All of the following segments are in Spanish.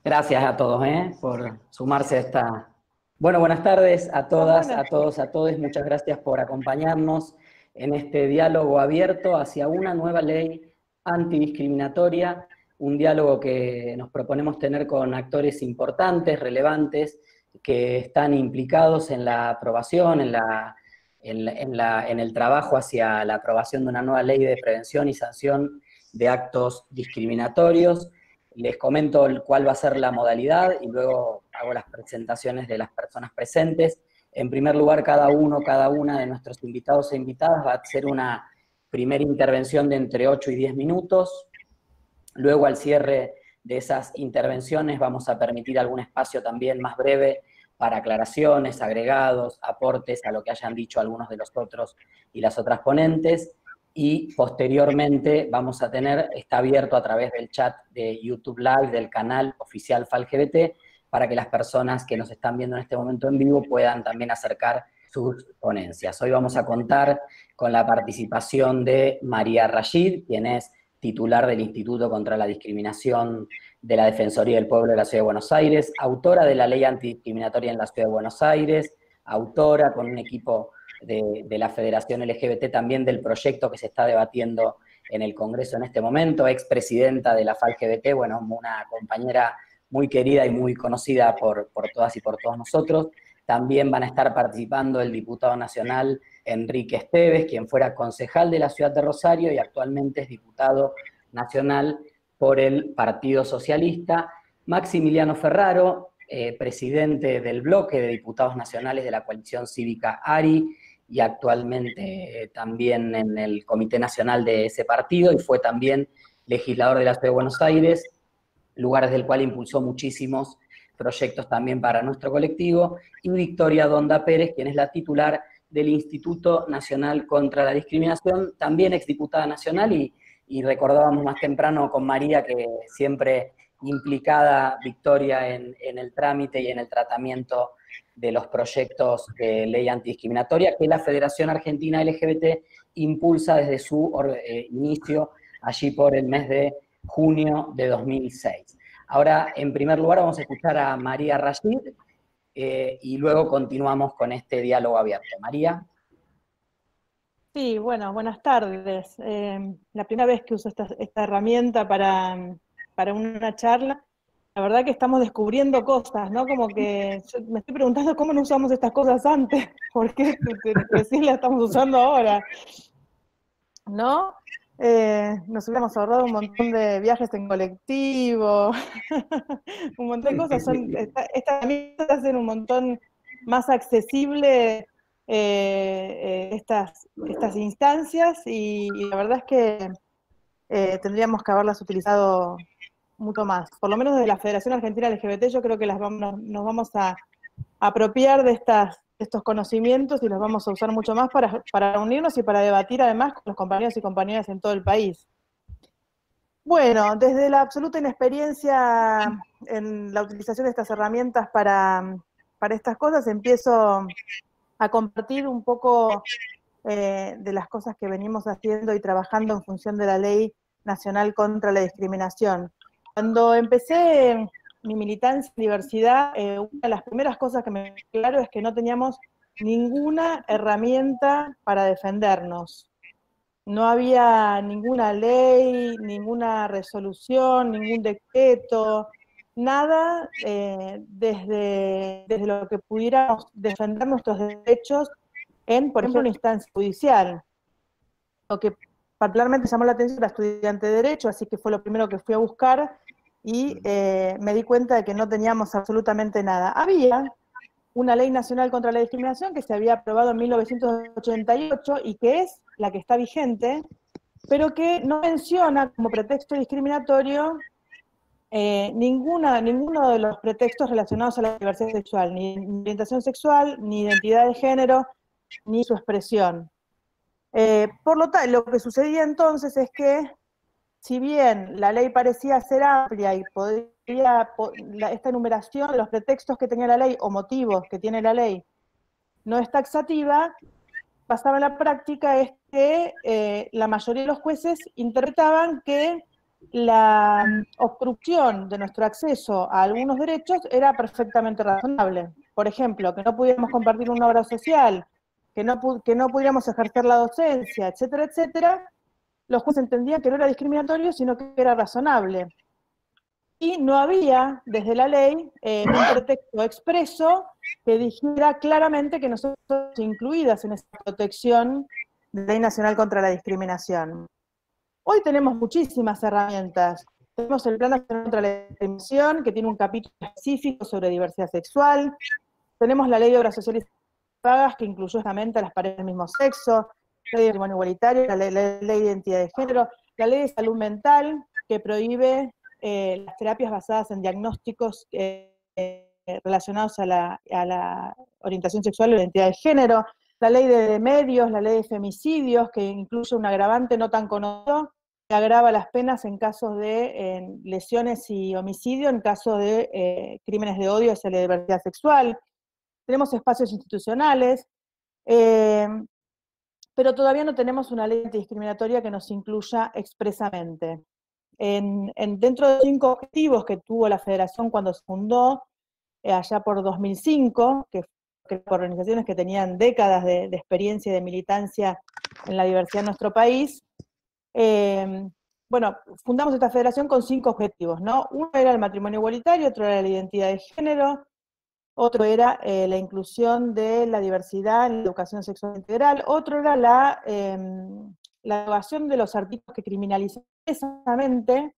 Gracias a todos por sumarse a esta... Bueno, buenas tardes a todas, a todos, a todos. Muchas gracias por acompañarnos en este diálogo abierto hacia una nueva ley antidiscriminatoria, un diálogo que nos proponemos tener con actores importantes, relevantes, que están implicados en la aprobación, en el trabajo hacia la aprobación de una nueva ley de prevención y sanción de actos discriminatorios. Les comento cuál va a ser la modalidad y luego hago las presentaciones de las personas presentes. En primer lugar, cada uno, cada una de nuestros invitados e invitadas va a hacer una primera intervención de entre 8 y 10 minutos. Luego, al cierre de esas intervenciones, vamos a permitir algún espacio también más breve para aclaraciones, agregados, aportes a lo que hayan dicho algunos de los otros y las otras ponentes. Y posteriormente vamos a tener, está abierto a través del chat de YouTube Live del canal oficial FalGBT, para que las personas que nos están viendo en este momento en vivo puedan también acercar sus ponencias. Hoy vamos a contar con la participación de María Rashid, quien es titular del Instituto contra la Discriminación de la Defensoría del Pueblo de la Ciudad de Buenos Aires, autora de la Ley Antidiscriminatoria en la Ciudad de Buenos Aires, autora con un equipo de la Federación LGBT también del proyecto que se está debatiendo en el Congreso en este momento, expresidenta de la FalGBT, bueno, una compañera muy querida y muy conocida por todas y por todos nosotros. También van a estar participando el diputado nacional Enrique Esteves, quien fuera concejal de la ciudad de Rosario y actualmente es diputado nacional por el Partido Socialista, Maximiliano Ferraro, presidente del bloque de diputados nacionales de la coalición cívica ARI, y actualmente también en el Comité Nacional de ese partido, y fue también legislador de la Ciudad de Buenos Aires, lugares del cual impulsó muchísimos proyectos también para nuestro colectivo, y Victoria Donda Pérez, quien es la titular del Instituto Nacional contra la Discriminación, también exdiputada nacional, y recordábamos más temprano con María que siempre implicada Victoria en el trámite y en el tratamiento de los proyectos de ley antidiscriminatoria que la Federación Argentina LGBT impulsa desde su inicio, allí por el mes de junio de 2006. Ahora, en primer lugar, vamos a escuchar a María Rashid y luego continuamos con este diálogo abierto. María. Sí, bueno, buenas tardes. La primera vez que uso esta herramienta para una charla, la verdad que estamos descubriendo cosas, ¿no? Como que yo me estoy preguntando cómo no usamos estas cosas antes, por qué recién las estamos usando ahora, ¿no? Nos hubiéramos ahorrado un montón de viajes en colectivo, un montón de cosas. Estas herramientas hacen un montón más accesible estas instancias y la verdad es que tendríamos que haberlas utilizado mucho más. Por lo menos desde la Federación Argentina LGBT yo creo que nos vamos a apropiar de estos conocimientos y los vamos a usar mucho más para unirnos y para debatir además con los compañeros y compañeras en todo el país. Bueno, desde la absoluta inexperiencia en la utilización de estas herramientas para estas cosas, empiezo a compartir un poco de las cosas que venimos haciendo y trabajando en función de la Ley Nacional contra la Discriminación. Cuando empecé mi militancia en diversidad, una de las primeras cosas que me quedó claro es que no teníamos ninguna herramienta para defendernos. No había ninguna ley, ninguna resolución, ningún decreto, nada desde lo que pudiéramos defender nuestros derechos en, por ejemplo, una instancia judicial. Lo que particularmente llamó la atención era estudiante de Derecho, así que fue lo primero que fui a buscar y me di cuenta de que no teníamos absolutamente nada. Había una ley nacional contra la discriminación que se había aprobado en 1988 y que es la que está vigente, pero que no menciona como pretexto discriminatorio ninguno de los pretextos relacionados a la diversidad sexual, ni orientación sexual, ni identidad de género, ni su expresión. Por lo tanto, lo que sucedía entonces es que, si bien la ley parecía ser amplia y esta enumeración de los pretextos que tenía la ley o motivos que tiene la ley no es taxativa, pasaba en la práctica es que la mayoría de los jueces interpretaban que la obstrucción de nuestro acceso a algunos derechos era perfectamente razonable. Por ejemplo, que no pudiéramos compartir una obra social, que no pudiéramos ejercer la docencia, etcétera, etcétera, los jueces entendían que no era discriminatorio, sino que era razonable. Y no había, desde la ley, un pretexto expreso que dijera claramente que nosotros incluidas en esa protección de la Ley Nacional contra la Discriminación. Hoy tenemos muchísimas herramientas. Tenemos el Plan Nacional contra la Discriminación, que tiene un capítulo específico sobre diversidad sexual. Tenemos la Ley de Obras Sociales y Pagas, que incluyó justamente a las parejas del mismo sexo, la Ley de Matrimonio Igualitario, la ley de Identidad de Género, la Ley de Salud Mental, que prohíbe las terapias basadas en diagnósticos relacionados a la orientación sexual o la identidad de género, la Ley de medios, la Ley de femicidios, que incluye un agravante no tan conocido, que agrava las penas en casos de lesiones y homicidio, en caso de crímenes de odio hacia la diversidad sexual. Tenemos espacios institucionales, pero todavía no tenemos una ley antidiscriminatoria que nos incluya expresamente. Dentro de los 5 objetivos que tuvo la Federación cuando se fundó, allá por 2005, que organizaciones que tenían décadas de experiencia y de militancia en la diversidad de nuestro país, bueno, fundamos esta federación con 5 objetivos, ¿no? Uno era el matrimonio igualitario, otro era la identidad de género, otro era la inclusión de la diversidad en la educación sexual integral, otro era la derogación de los artículos que criminalizan precisamente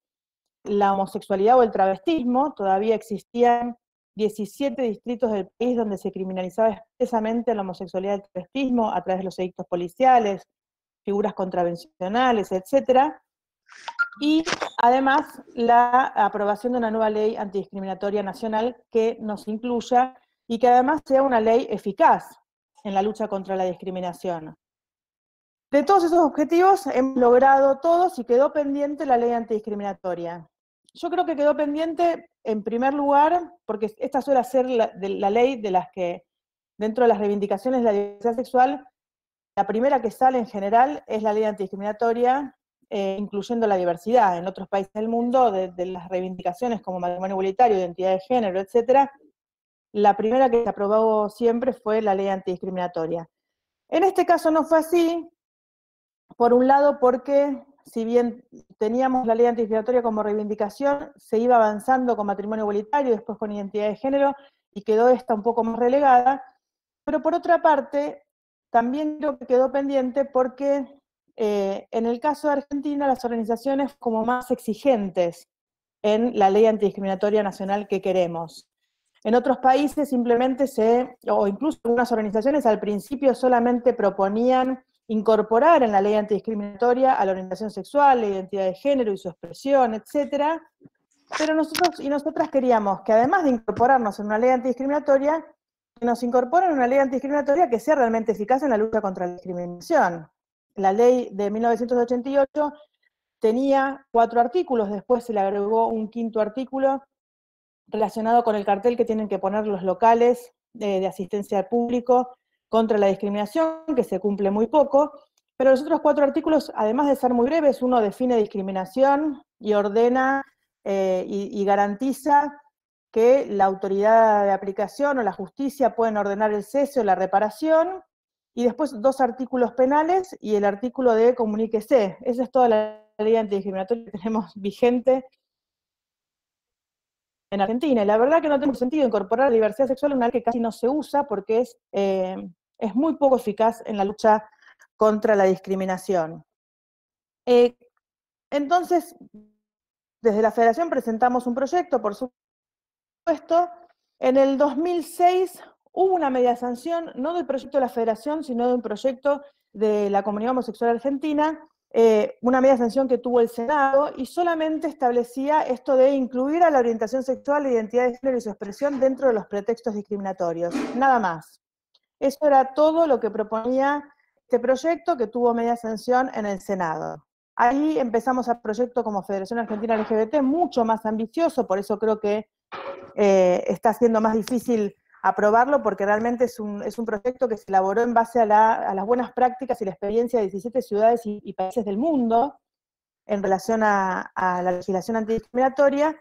la homosexualidad o el travestismo. Todavía existían 17 distritos del país donde se criminalizaba expresamente la homosexualidad y el travestismo a través de los edictos policiales, figuras contravencionales, etcétera. Y además la aprobación de una nueva ley antidiscriminatoria nacional que nos incluya y que además sea una ley eficaz en la lucha contra la discriminación. De todos esos objetivos hemos logrado todos y quedó pendiente la ley antidiscriminatoria. Yo creo que quedó pendiente en primer lugar porque esta suele ser la ley de las que dentro de las reivindicaciones de la diversidad sexual, la primera que sale en general es la ley antidiscriminatoria, incluyendo la diversidad. En otros países del mundo, de las reivindicaciones como matrimonio igualitario, identidad de género, etcétera, la primera que se aprobó siempre fue la ley antidiscriminatoria. En este caso no fue así, por un lado porque, si bien teníamos la ley antidiscriminatoria como reivindicación, se iba avanzando con matrimonio igualitario, después con identidad de género, y quedó esta un poco más relegada, pero por otra parte, también creo que quedó pendiente porque en el caso de Argentina, las organizaciones como más exigentes en la ley antidiscriminatoria nacional que queremos. En otros países simplemente o incluso algunas organizaciones al principio solamente proponían incorporar en la ley antidiscriminatoria a la orientación sexual, la identidad de género y su expresión, etcétera, pero nosotros y nosotras queríamos que además de incorporarnos en una ley antidiscriminatoria, que nos incorporen una ley antidiscriminatoria que sea realmente eficaz en la lucha contra la discriminación. La ley de 1988 tenía 4 artículos, después se le agregó un 5º artículo relacionado con el cartel que tienen que poner los locales de asistencia al público contra la discriminación, que se cumple muy poco, pero los otros 4 artículos, además de ser muy breves, uno define discriminación y ordena y garantiza que la autoridad de aplicación o la justicia pueden ordenar el cese o la reparación, y después 2 artículos penales y el artículo de comuníquese. Esa es toda la ley antidiscriminatoria que tenemos vigente en Argentina. Y la verdad que no tiene sentido incorporar la diversidad sexual en una ley que casi no se usa porque es muy poco eficaz en la lucha contra la discriminación. Entonces, desde la Federación presentamos un proyecto, por supuesto. En el 2006 hubo una media sanción, no del proyecto de la Federación, sino de un proyecto de la Comunidad Homosexual Argentina, una media sanción que tuvo el Senado, y solamente establecía esto de incluir a la orientación sexual, la identidad de género y su expresión dentro de los pretextos discriminatorios, nada más. Eso era todo lo que proponía este proyecto, que tuvo media sanción en el Senado. Ahí empezamos el proyecto como Federación Argentina LGBT, mucho más ambicioso, por eso creo que está siendo más difícil aprobarlo, porque realmente es un proyecto que se elaboró en base a las buenas prácticas y la experiencia de 17 ciudades y países del mundo. en relación a la legislación antidiscriminatoria,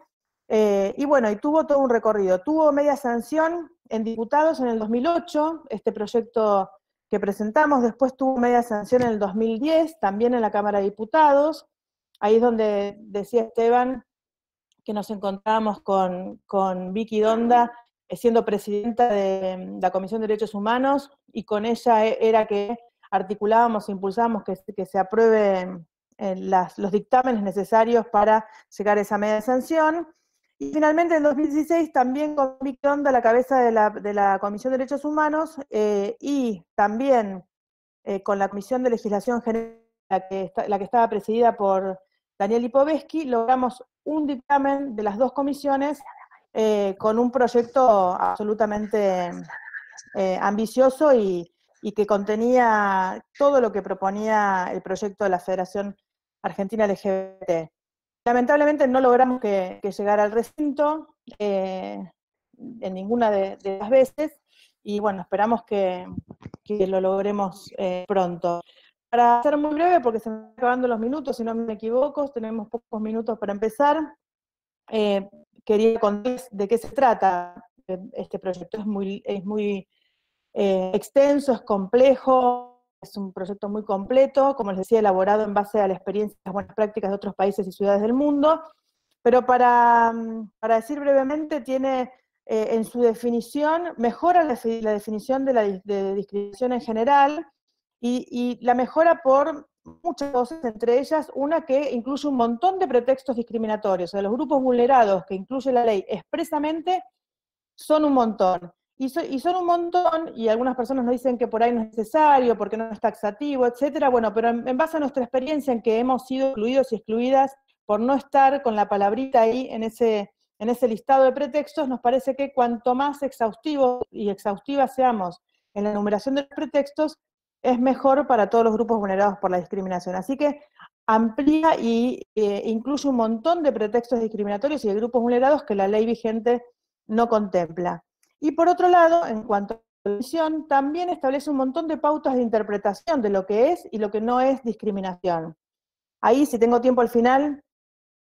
y bueno, y tuvo todo un recorrido. Tuvo media sanción en diputados en el 2008, este proyecto que presentamos, después tuvo media sanción en el 2010, también en la Cámara de Diputados. Ahí es donde decía Esteban que nos encontramos con Vicky Donda, siendo presidenta de la Comisión de Derechos Humanos, y con ella era que articulábamos, impulsábamos que se aprueben los dictámenes necesarios para llegar a esa media sanción. Y finalmente en 2016 también con Vicky Donda a la cabeza de la Comisión de Derechos Humanos, y también con la Comisión de Legislación General, la que estaba presidida por Daniel Lipovetsky, logramos un dictamen de las dos comisiones con un proyecto absolutamente ambicioso y que contenía todo lo que proponía el proyecto de la Federación Argentina LGBT. Lamentablemente no logramos que llegara al recinto en ninguna de las veces, y bueno, esperamos que lo logremos pronto. Para ser muy breve, porque se me están acabando los minutos, si no me equivoco, tenemos pocos minutos para empezar, quería contarles de qué se trata este proyecto. Es muy extenso, es complejo, es un proyecto muy completo, como les decía, elaborado en base a la experiencia y las buenas prácticas de otros países y ciudades del mundo, pero para decir brevemente, tiene en su definición, mejora la definición de discriminación en general, y la mejora por muchas cosas, entre ellas una que incluye un montón de pretextos discriminatorios. O sea, los grupos vulnerados que incluye la ley expresamente son un montón. Y son un montón, y algunas personas nos dicen que por ahí no es necesario, porque no es taxativo, etcétera. Bueno, pero en base a nuestra experiencia en que hemos sido incluidos y excluidas por no estar con la palabrita ahí en ese listado de pretextos, nos parece que cuanto más exhaustivos y exhaustivas seamos en la enumeración de los pretextos, es mejor para todos los grupos vulnerados por la discriminación. Así que amplía y incluye un montón de pretextos discriminatorios y de grupos vulnerados que la ley vigente no contempla. Y por otro lado, en cuanto a la definición, también establece un montón de pautas de interpretación de lo que es y lo que no es discriminación. Ahí, si tengo tiempo al final,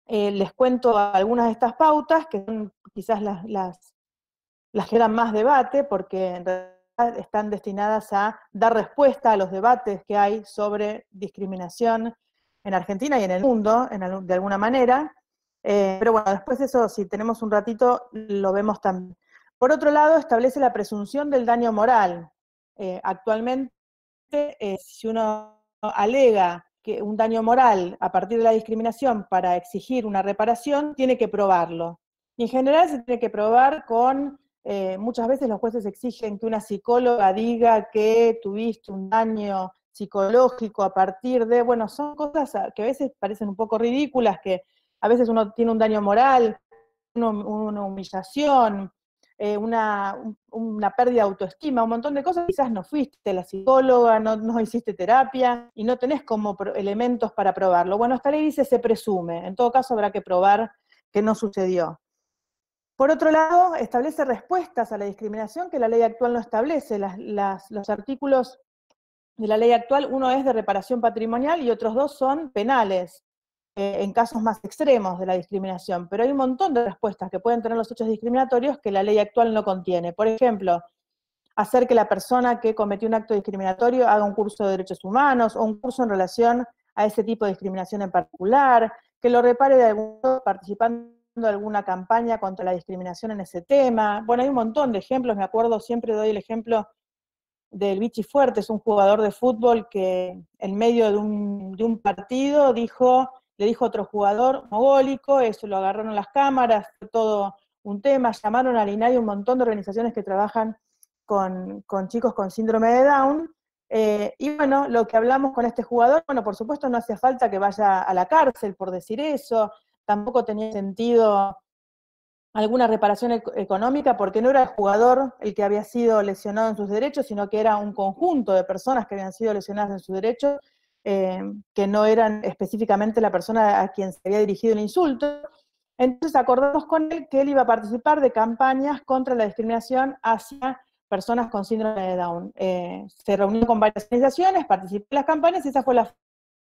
les cuento algunas de estas pautas, que son quizás las que dan más debate, porque en realidad están destinadas a dar respuesta a los debates que hay sobre discriminación en Argentina y en el mundo, de alguna manera. Pero bueno, después eso, si tenemos un ratito, lo vemos también. Por otro lado, establece la presunción del daño moral. Actualmente, si uno alega que un daño moral a partir de la discriminación para exigir una reparación, tiene que probarlo. Y en general se tiene que probar con, muchas veces los jueces exigen que una psicóloga diga que tuviste un daño psicológico a partir de, bueno, son cosas que a veces parecen un poco ridículas, que a veces uno tiene un daño moral, una humillación, una pérdida de autoestima, un montón de cosas. Quizás no fuiste a la psicóloga, no hiciste terapia, y no tenés como elementos para probarlo. Bueno, esta ley dice se presume, en todo caso habrá que probar que no sucedió. Por otro lado, establece respuestas a la discriminación que la ley actual no establece. Los artículos de la ley actual, uno es de reparación patrimonial y otros dos son penales, en casos más extremos de la discriminación, pero hay un montón de respuestas que pueden tener los hechos discriminatorios que la ley actual no contiene. Por ejemplo, hacer que la persona que cometió un acto discriminatorio haga un curso de derechos humanos o un curso en relación a ese tipo de discriminación en particular, que lo repare de algún modo participando de alguna campaña contra la discriminación en ese tema. Bueno, hay un montón de ejemplos, me acuerdo, siempre doy el ejemplo del Vichy Fuertes, un jugador de fútbol que en medio de un partido le dijo a otro jugador mogólico, eso lo agarraron las cámaras, fue todo un tema, llamaron al INAI un montón de organizaciones que trabajan con chicos con síndrome de Down, y bueno, lo que hablamos con este jugador, bueno, por supuesto no hacía falta que vaya a la cárcel por decir eso, tampoco tenía sentido alguna reparación económica, porque no era el jugador el que había sido lesionado en sus derechos, sino que era un conjunto de personas que habían sido lesionadas en sus derechos, que no eran específicamente la persona a quien se había dirigido el insulto. Entonces acordamos con él que él iba a participar de campañas contra la discriminación hacia personas con síndrome de Down. Se reunió con varias organizaciones, participó en las campañas, y esa fue la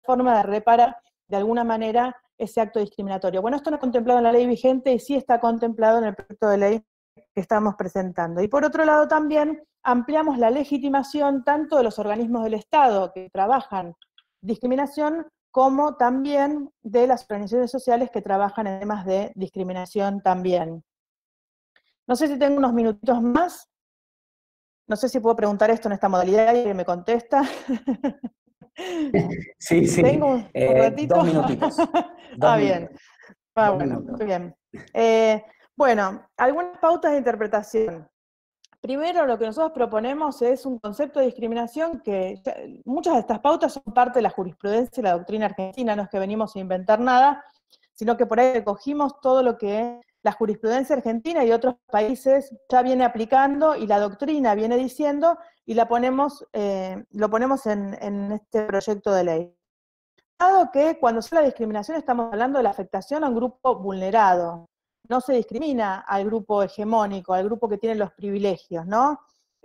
forma de reparar de alguna manera ese acto discriminatorio. Bueno, esto no está contemplado en la ley vigente y sí está contemplado en el proyecto de ley que estamos presentando. Y por otro lado también ampliamos la legitimación tanto de los organismos del Estado que trabajan discriminación, como también de las organizaciones sociales que trabajan en temas de discriminación también. No sé si tengo unos minutitos más. No sé si puedo preguntar esto en esta modalidad y alguien me contesta. Sí, sí. ¿Tengo un ratito? 2 minutitos. Bien. 2 Bueno, minutos. muy bien. Bueno, algunas pautas de interpretación. Primero, lo que nosotros proponemos es un concepto de discriminación que muchas de estas pautas son parte de la jurisprudencia y la doctrina argentina, no es que venimos a inventar nada, sino que por ahí recogimos todo lo que la jurisprudencia argentina y otros países ya viene aplicando y la doctrina viene diciendo y lo ponemos en este proyecto de ley. Dado que cuando se habla de discriminación estamos hablando de la afectación a un grupo vulnerado. No se discrimina al grupo hegemónico, al grupo que tiene los privilegios, ¿no?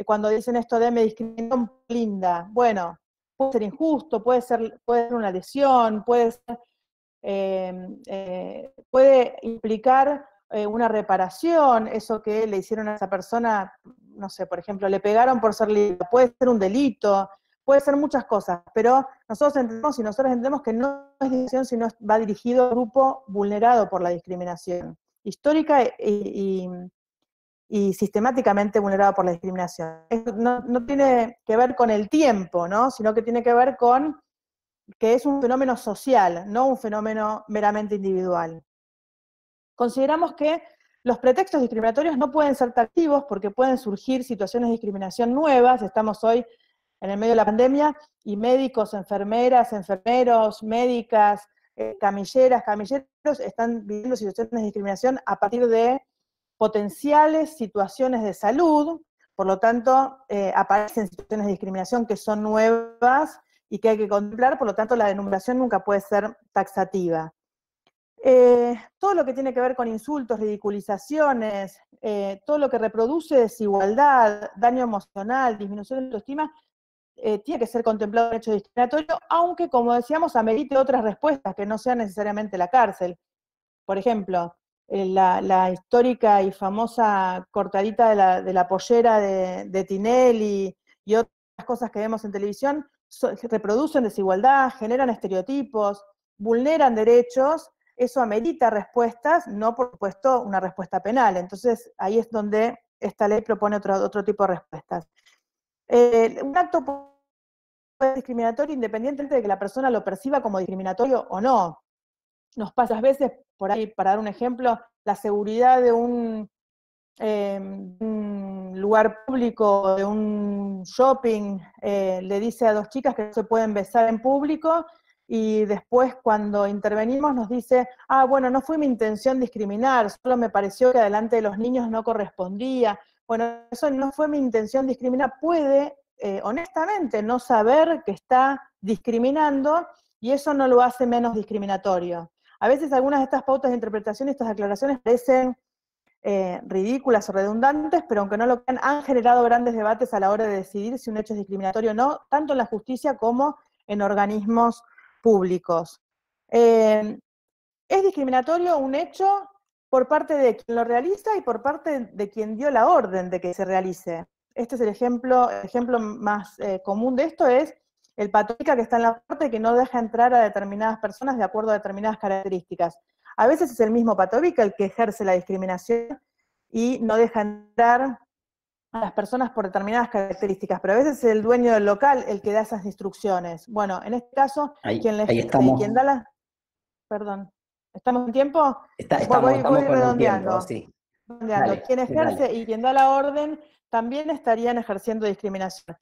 Cuando dicen esto de me discriminaron linda, bueno, puede ser injusto, puede ser una lesión, puede implicar una reparación, eso que le hicieron a esa persona, no sé, por ejemplo, le pegaron por ser linda, puede ser un delito, puede ser muchas cosas, pero nosotros entendemos que no es discriminación, sino va dirigido a un grupo vulnerado por la discriminación, histórica y sistemáticamente vulnerado por la discriminación. No tiene que ver con el tiempo, ¿no? Sino que tiene que ver con que es un fenómeno social, no un fenómeno meramente individual. Consideramos que los pretextos discriminatorios no pueden ser taxativos porque pueden surgir situaciones de discriminación nuevas. Estamos hoy en el medio de la pandemia y médicos, enfermeras, enfermeros, médicas, camilleras, camilleros están viviendo situaciones de discriminación a partir de potenciales situaciones de salud. Por lo tanto, aparecen situaciones de discriminación que son nuevas y que hay que contemplar, por lo tanto la enumeración nunca puede ser taxativa. Todo lo que tiene que ver con insultos, ridiculizaciones, todo lo que reproduce desigualdad, daño emocional, disminución de autoestima, tiene que ser contemplado en hecho discriminatorio, aunque, como decíamos, amerite otras respuestas que no sean necesariamente la cárcel. Por ejemplo, la histórica y famosa cortadita de la pollera de Tinelli y otras cosas que vemos en televisión reproducen desigualdad, generan estereotipos, vulneran derechos. Eso amerita respuestas, no por supuesto una respuesta penal. Entonces ahí es donde esta ley propone otro tipo de respuestas. Un acto puede ser discriminatorio independientemente de que la persona lo perciba como discriminatorio o no. Nos pasa a veces, por ahí, para dar un ejemplo, la seguridad de un lugar público, de un shopping, le dice a dos chicas que no se pueden besar en público, y después cuando intervenimos nos dice, bueno, no fue mi intención discriminar, solo me pareció que delante de los niños no correspondía. Bueno, eso no fue mi intención discriminar. Puede, honestamente, no saber que está discriminando, y eso no lo hace menos discriminatorio. A veces algunas de estas pautas de interpretación y estas aclaraciones parecen ridículas o redundantes, pero aunque no lo crean, han generado grandes debates a la hora de decidir si un hecho es discriminatorio o no, tanto en la justicia como en organismos públicos. Es discriminatorio un hecho por parte de quien lo realiza y por parte de quien dio la orden de que se realice. Este es el ejemplo más común de esto, es el patobica que está en la puerta y que no deja entrar a determinadas personas de acuerdo a determinadas características. A veces es el mismo patobica el que ejerce la discriminación y no deja entrar a las personas por determinadas características, pero a veces es el dueño del local el que da esas instrucciones. Bueno, en este caso, quien le ejerce y quien da la... Perdón, ¿estamos en tiempo? Estamos Voy con el tiempo, redondeando. sí. Quien ejerce Dale. y quien da la orden también estarían ejerciendo discriminación.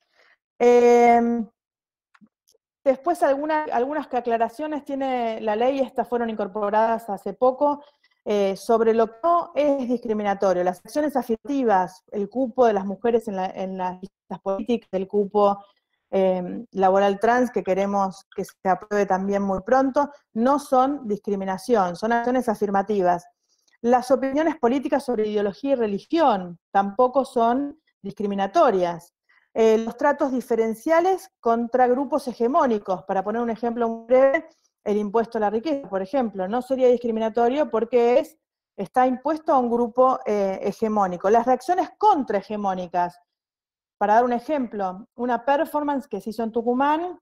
Después algunas aclaraciones tiene la ley, estas fueron incorporadas hace poco, sobre lo que no es discriminatorio. Las acciones afirmativas, el cupo de las mujeres en las listas políticas, el cupo laboral trans que queremos que se apruebe también muy pronto, no son discriminación, son acciones afirmativas. Las opiniones políticas sobre ideología y religión tampoco son discriminatorias. Los tratos diferenciales contra grupos hegemónicos, para poner un ejemplo muy breve, el impuesto a la riqueza, por ejemplo. No sería discriminatorio porque está impuesto a un grupo hegemónico. Las reacciones contrahegemónicas, para dar un ejemplo, una performance que se hizo en Tucumán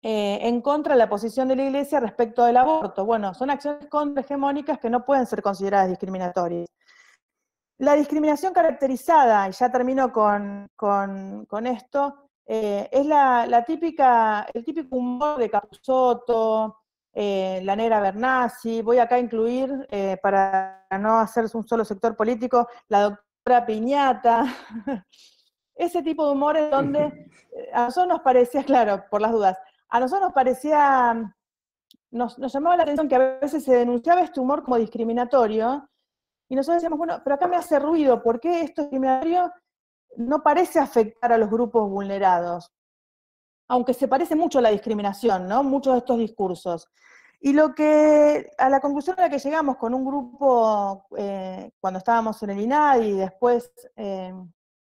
en contra de la posición de la Iglesia respecto del aborto. Bueno, son acciones contrahegemónicas que no pueden ser consideradas discriminatorias. La discriminación caracterizada, y ya termino con esto, es el típico humor de Capusotto, la negra Bernasi. Voy acá a incluir, para no hacer un solo sector político, la doctora Piñata. Ese tipo de humor es donde a nosotros nos parecía, claro, por las dudas, a nosotros nos parecía, nos llamaba la atención que a veces se denunciaba este humor como discriminatorio, y nosotros decíamos, bueno, pero acá me hace ruido, ¿por qué esto discriminatorio no parece afectar a los grupos vulnerados? Aunque se parece mucho a la discriminación, ¿no? Muchos de estos discursos. Y a la conclusión a la que llegamos con un grupo, cuando estábamos en el INADI y después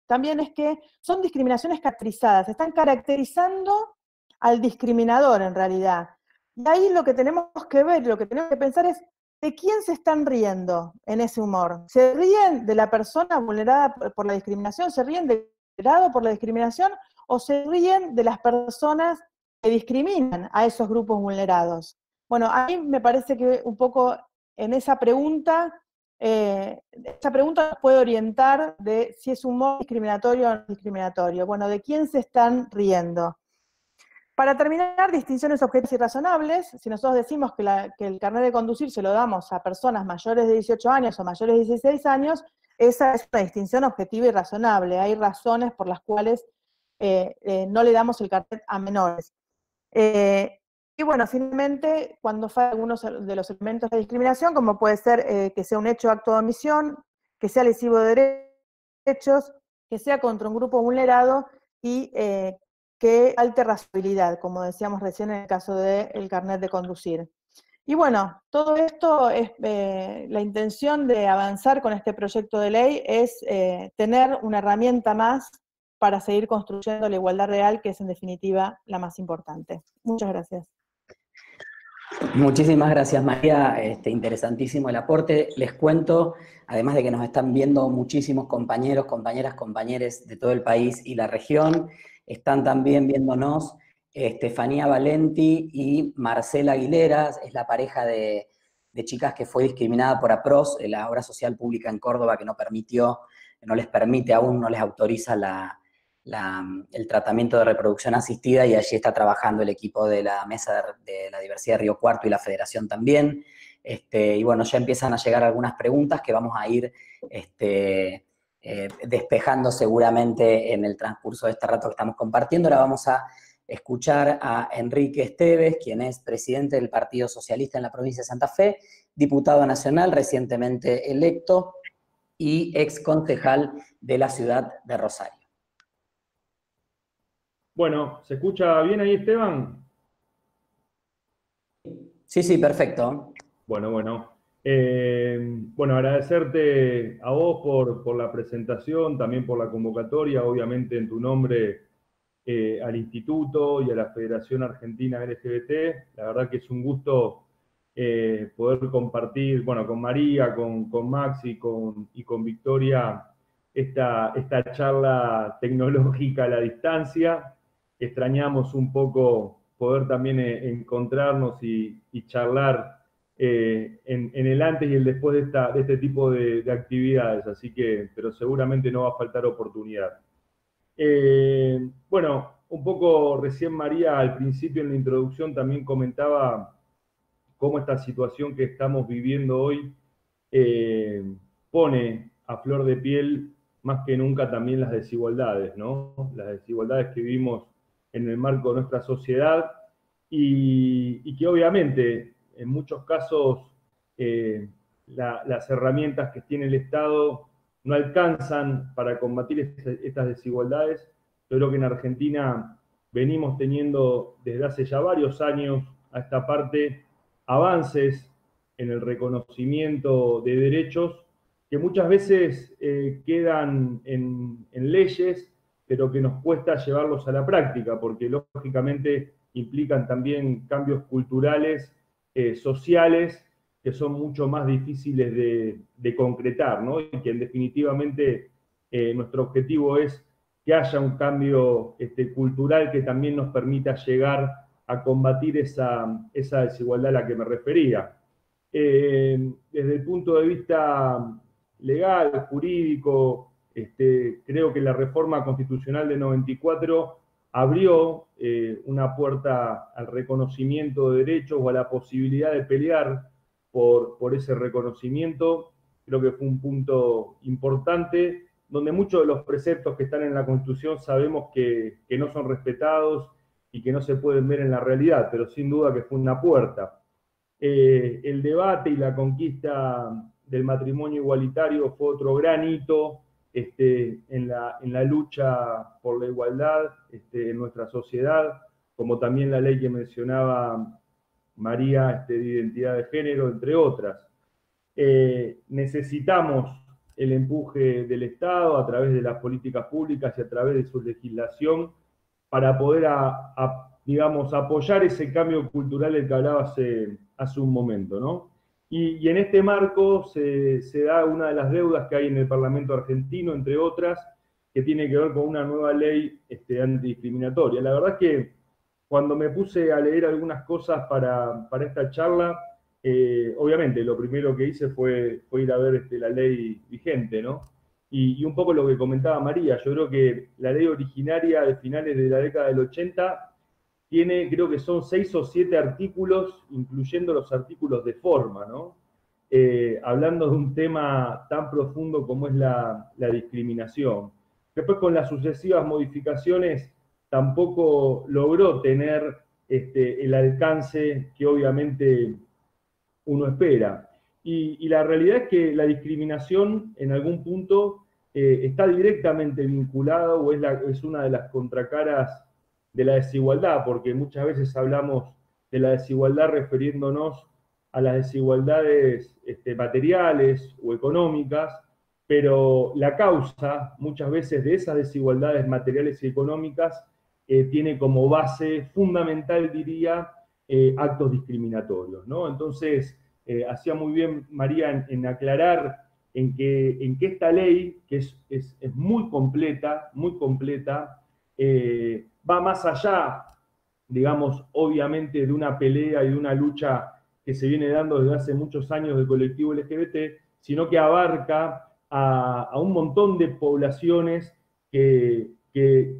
también es que son discriminaciones caracterizadas, están caracterizando al discriminador en realidad. Y ahí lo que tenemos que ver, lo que tenemos que pensar es, ¿de quién se están riendo en ese humor? ¿Se ríen de la persona vulnerada por la discriminación? ¿Se ríen del vulnerado por la discriminación? ¿O se ríen de las personas que discriminan a esos grupos vulnerados? Bueno, a mí me parece que un poco en esa pregunta nos puede orientar de si es humor discriminatorio o no discriminatorio. Bueno, ¿de quién se están riendo? Para terminar, distinciones objetivas y razonables. Si nosotros decimos que el carnet de conducir se lo damos a personas mayores de 18 años o mayores de 16 años, esa es una distinción objetiva y razonable. Hay razones por las cuales no le damos el carnet a menores. Y bueno, finalmente, cuando fallan algunos de los elementos de discriminación, como puede ser que sea un hecho o acto de omisión, que sea lesivo de derechos, que sea contra un grupo vulnerado y que falte razonabilidad, como decíamos recién en el caso del carnet de conducir. Y bueno, todo esto es la intención de avanzar con este proyecto de ley es tener una herramienta más para seguir construyendo la igualdad real, que es en definitiva la más importante. Muchas gracias. Muchísimas gracias, María. Interesantísimo el aporte. Les cuento, además de que nos están viendo muchísimos compañeros, compañeras, compañeros de todo el país y la región, están también viéndonos Estefanía Valenti y Marcela Aguilera, es la pareja de chicas que fue discriminada por APROS, la obra social pública en Córdoba que no les permite aún, no les autoriza el tratamiento de reproducción asistida, y allí está trabajando el equipo de la Mesa de la Diversidad de Río Cuarto y la Federación también. Y bueno, ya empiezan a llegar algunas preguntas que vamos a ir despejando seguramente en el transcurso de este rato que estamos compartiendo. Ahora vamos a escuchar a Enrique Esteves, quien es presidente del Partido Socialista en la provincia de Santa Fe, diputado nacional recientemente electo y ex concejal de la ciudad de Rosario. Bueno, ¿se escucha bien ahí, Esteban? Sí, perfecto. Bueno. Bueno, agradecerte a vos por la presentación, también por la convocatoria, obviamente en tu nombre al Instituto y a la Federación Argentina LGBT. La verdad que es un gusto poder compartir, bueno, con María, con Max y con Victoria esta charla tecnológica a la distancia. Extrañamos un poco poder también encontrarnos y charlar en el antes y el después de este tipo de actividades, así que, pero seguramente no va a faltar oportunidad. Bueno, un poco recién María al principio en la introducción también comentaba cómo esta situación que estamos viviendo hoy pone a flor de piel más que nunca también las desigualdades, ¿no? Las desigualdades que vivimos en el marco de nuestra sociedad y que obviamente en muchos casos las herramientas que tiene el Estado no alcanzan para combatir estas desigualdades. Yo creo que en Argentina venimos teniendo desde hace ya varios años a esta parte avances en el reconocimiento de derechos que muchas veces quedan en leyes, pero que nos cuesta llevarlos a la práctica, porque lógicamente implican también cambios culturales sociales que son mucho más difíciles de concretar, ¿no? Y que definitivamente nuestro objetivo es que haya un cambio cultural que también nos permita llegar a combatir esa desigualdad a la que me refería. Desde el punto de vista legal, jurídico, creo que la reforma constitucional de 94 abrió una puerta al reconocimiento de derechos o a la posibilidad de pelear por ese reconocimiento. Creo que fue un punto importante, donde muchos de los preceptos que están en la Constitución sabemos que no son respetados y que no se pueden ver en la realidad, pero sin duda que fue una puerta. El debate y la conquista del matrimonio igualitario fue otro gran hito en la lucha por la igualdad en nuestra sociedad, como también la ley que mencionaba María de identidad de género, entre otras. Necesitamos el empuje del Estado a través de las políticas públicas y a través de su legislación para poder, digamos, apoyar ese cambio cultural del que hablaba hace un momento, ¿no? Y en este marco se da una de las deudas que hay en el Parlamento argentino, entre otras, que tiene que ver con una nueva ley antidiscriminatoria. La verdad es que cuando me puse a leer algunas cosas para esta charla, obviamente lo primero que hice fue ir a ver la ley vigente, ¿no? Y un poco lo que comentaba María, yo creo que la ley originaria de finales de la década del 80 tiene, creo que son 6 o 7 artículos, incluyendo los artículos de forma, ¿no? Hablando de un tema tan profundo como es la discriminación. Después, con las sucesivas modificaciones, tampoco logró tener el alcance que obviamente uno espera. Y la realidad es que la discriminación en algún punto está directamente vinculada o es una de las contracaras de la desigualdad, porque muchas veces hablamos de la desigualdad refiriéndonos a las desigualdades materiales o económicas, pero la causa muchas veces de esas desigualdades materiales y económicas tiene como base fundamental, diría, actos discriminatorios, ¿no? Entonces, hacía muy bien María en aclarar en que esta ley, que es muy completa, va más allá, digamos, obviamente, de una pelea y de una lucha que se viene dando desde hace muchos años del colectivo LGBT, sino que abarca a un montón de poblaciones que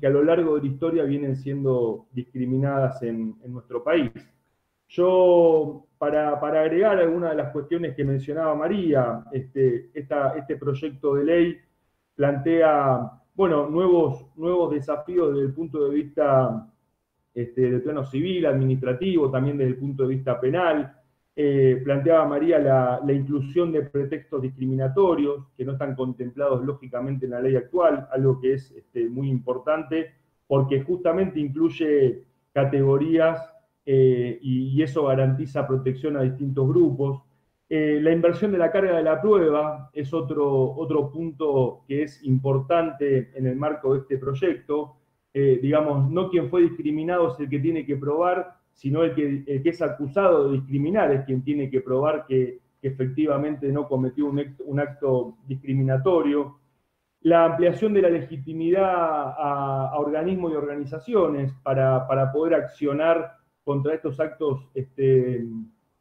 a lo largo de la historia vienen siendo discriminadas en nuestro país. Yo, para agregar algunas de las cuestiones que mencionaba María, este proyecto de ley plantea, bueno, nuevos desafíos desde el punto de vista del plano civil, administrativo, también desde el punto de vista penal. Planteaba María la inclusión de pretextos discriminatorios que no están contemplados lógicamente en la ley actual, algo que es muy importante porque justamente incluye categorías y eso garantiza protección a distintos grupos. La inversión de la carga de la prueba es otro punto que es importante en el marco de este proyecto. Digamos, no quien fue discriminado es el que tiene que probar, sino el que es acusado de discriminar es quien tiene que probar que efectivamente no cometió un acto discriminatorio. La ampliación de la legitimidad a organismos y organizaciones para poder accionar contra estos actos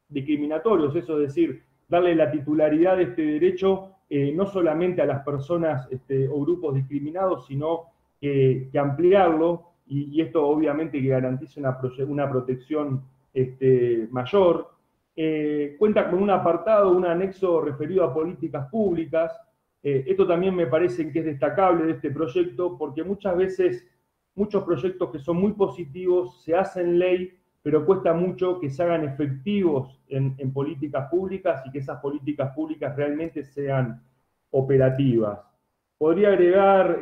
discriminatorios, eso es decir, darle la titularidad de este derecho no solamente a las personas o grupos discriminados, sino que ampliarlo, y esto obviamente que garantice una protección mayor. Cuenta con un apartado, un anexo referido a políticas públicas. Esto también me parece que es destacable de este proyecto, porque muchas veces muchos proyectos que son muy positivos se hacen ley, pero cuesta mucho que se hagan efectivos en políticas públicas y que esas políticas públicas realmente sean operativas. Podría agregar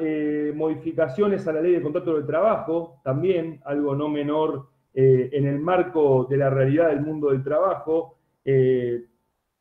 modificaciones a la ley de contrato de trabajo, también algo no menor en el marco de la realidad del mundo del trabajo.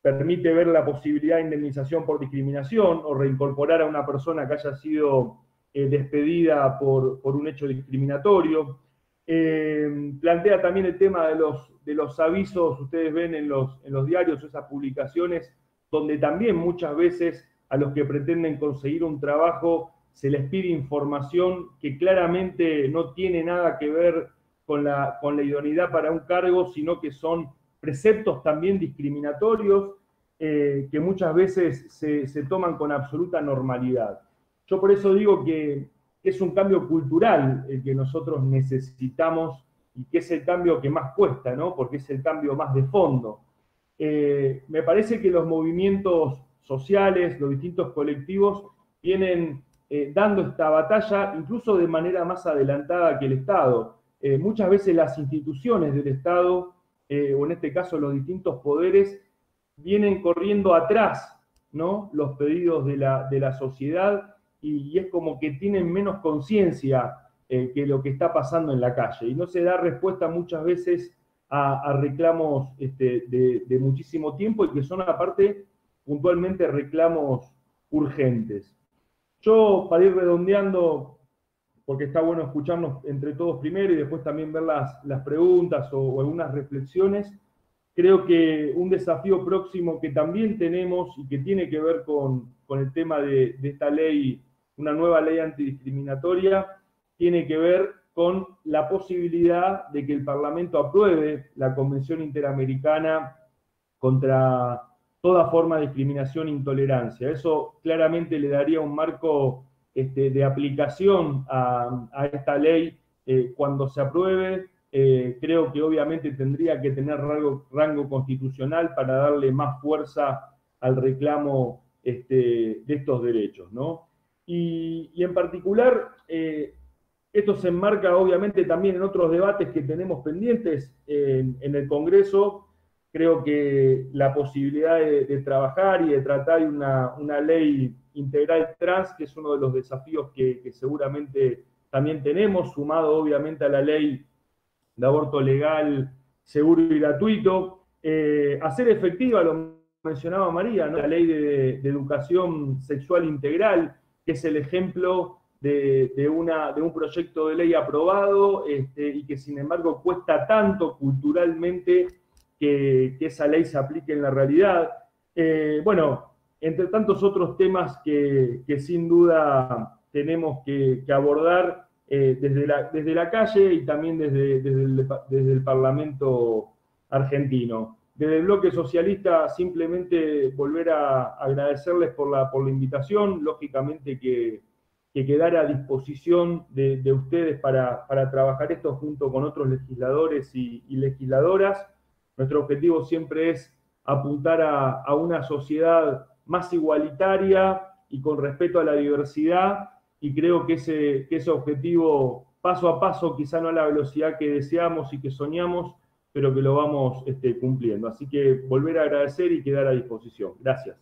Permite ver la posibilidad de indemnización por discriminación o reincorporar a una persona que haya sido despedida por un hecho discriminatorio. Plantea también el tema de los avisos, ustedes ven en los diarios esas publicaciones, donde también muchas veces a los que pretenden conseguir un trabajo se les pide información que claramente no tiene nada que ver con la idoneidad para un cargo, sino que son preceptos también discriminatorios que muchas veces se toman con absoluta normalidad. Yo por eso digo que es un cambio cultural el que nosotros necesitamos y que es el cambio que más cuesta, ¿no? Porque es el cambio más de fondo. Me parece que los movimientos sociales, los distintos colectivos, vienen dando esta batalla incluso de manera más adelantada que el Estado. Muchas veces las instituciones del Estado, o en este caso los distintos poderes, vienen corriendo atrás, ¿no? Los pedidos de la sociedad, y es como que tienen menos conciencia que lo que está pasando en la calle. Y no se da respuesta muchas veces a reclamos de muchísimo tiempo y que son aparte puntualmente reclamos urgentes. Yo, para ir redondeando, porque está bueno escucharnos entre todos primero y después también ver las preguntas o algunas reflexiones, creo que un desafío próximo que también tenemos y que tiene que ver con el tema de esta ley, una nueva ley antidiscriminatoria, tiene que ver con la posibilidad de que el Parlamento apruebe la Convención Interamericana contra toda forma de discriminación e intolerancia. Eso claramente le daría un marco de aplicación a esta ley cuando se apruebe. Creo que obviamente tendría que tener rango constitucional para darle más fuerza al reclamo de estos derechos, ¿no? Y en particular, esto se enmarca obviamente también en otros debates que tenemos pendientes en el Congreso. Creo que la posibilidad de trabajar y de tratar una ley integral trans, que es uno de los desafíos que seguramente también tenemos, sumado obviamente a la ley de aborto legal, seguro y gratuito, hacer efectiva, lo mencionaba María, ¿no? La ley de educación sexual integral, que es el ejemplo de un proyecto de ley aprobado y que sin embargo cuesta tanto culturalmente que esa ley se aplique en la realidad. Bueno, entre tantos otros temas que sin duda tenemos que abordar desde la calle y también desde el Parlamento argentino. Desde el bloque socialista simplemente volver a agradecerles por la invitación, lógicamente que quedara a disposición de ustedes para trabajar esto junto con otros legisladores y legisladoras. Nuestro objetivo siempre es apuntar a una sociedad más igualitaria y con respeto a la diversidad, y creo que ese objetivo, paso a paso, quizá no a la velocidad que deseamos y que soñamos, pero que lo vamos cumpliendo. Así que volver a agradecer y quedar a disposición. Gracias.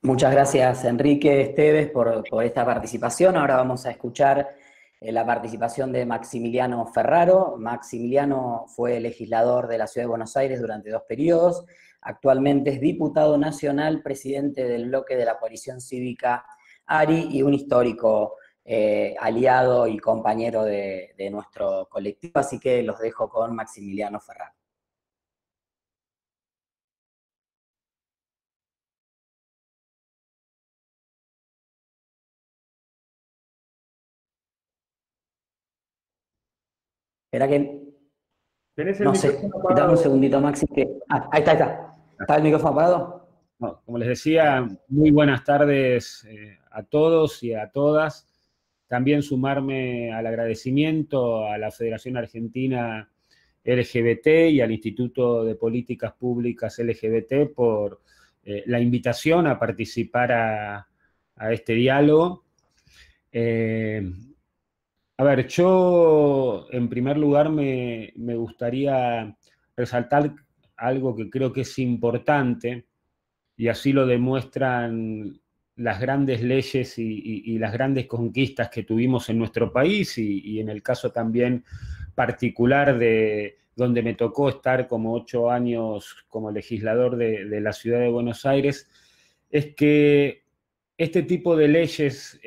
Muchas gracias, Enrique Esteves, por esta participación. Ahora vamos a escuchar la participación de Maximiliano Ferraro. Maximiliano fue legislador de la Ciudad de Buenos Aires durante 2 periodos. Actualmente es diputado nacional, presidente del bloque de la coalición cívica ARI y un histórico aliado y compañero de nuestro colectivo. Así que los dejo con Maximiliano Ferraro. Espera que... ¿Tenés el no sé, micrófono apagado? dame un segundito, Maxi. Ahí está. ¿Está el micrófono apagado? No, como les decía, muy buenas tardes a todos y a todas. También sumarme al agradecimiento a la Federación Argentina LGBT y al Instituto de Políticas Públicas LGBT por la invitación a participar a este diálogo. A ver, yo en primer lugar me gustaría resaltar algo que creo que es importante, y así lo demuestran las grandes leyes y las grandes conquistas que tuvimos en nuestro país, y en el caso también particular de donde me tocó estar como 8 años como legislador de la Ciudad de Buenos Aires, es que este tipo de leyes,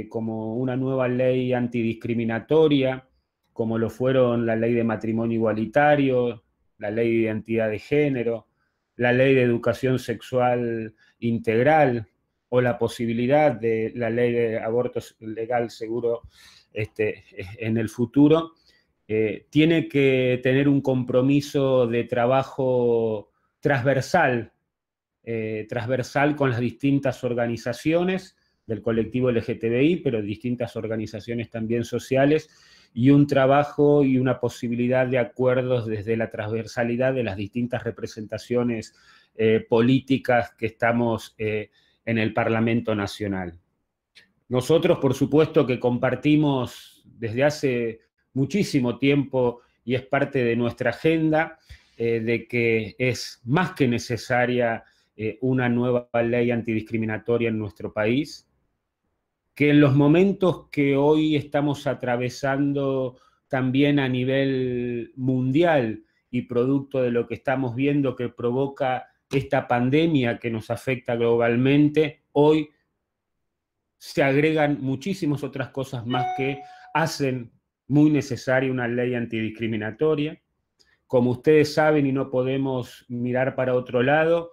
como una nueva ley antidiscriminatoria, como lo fueron la ley de matrimonio igualitario, la ley de identidad de género, la ley de educación sexual integral, o la posibilidad de la ley de aborto legal seguro en el futuro, tiene que tener un compromiso de trabajo transversal con las distintas organizaciones del colectivo LGTBI, pero distintas organizaciones también sociales, y un trabajo y una posibilidad de acuerdos desde la transversalidad de las distintas representaciones políticas que estamos en el Parlamento Nacional. Nosotros, por supuesto, que compartimos desde hace muchísimo tiempo, y es parte de nuestra agenda, de que es más que necesaria una nueva ley antidiscriminatoria en nuestro país, que en los momentos que hoy estamos atravesando también a nivel mundial y producto de lo que estamos viendo que provoca esta pandemia que nos afecta globalmente, hoy se agregan muchísimas otras cosas más que hacen muy necesaria una ley antidiscriminatoria. Como ustedes saben, y no podemos mirar para otro lado,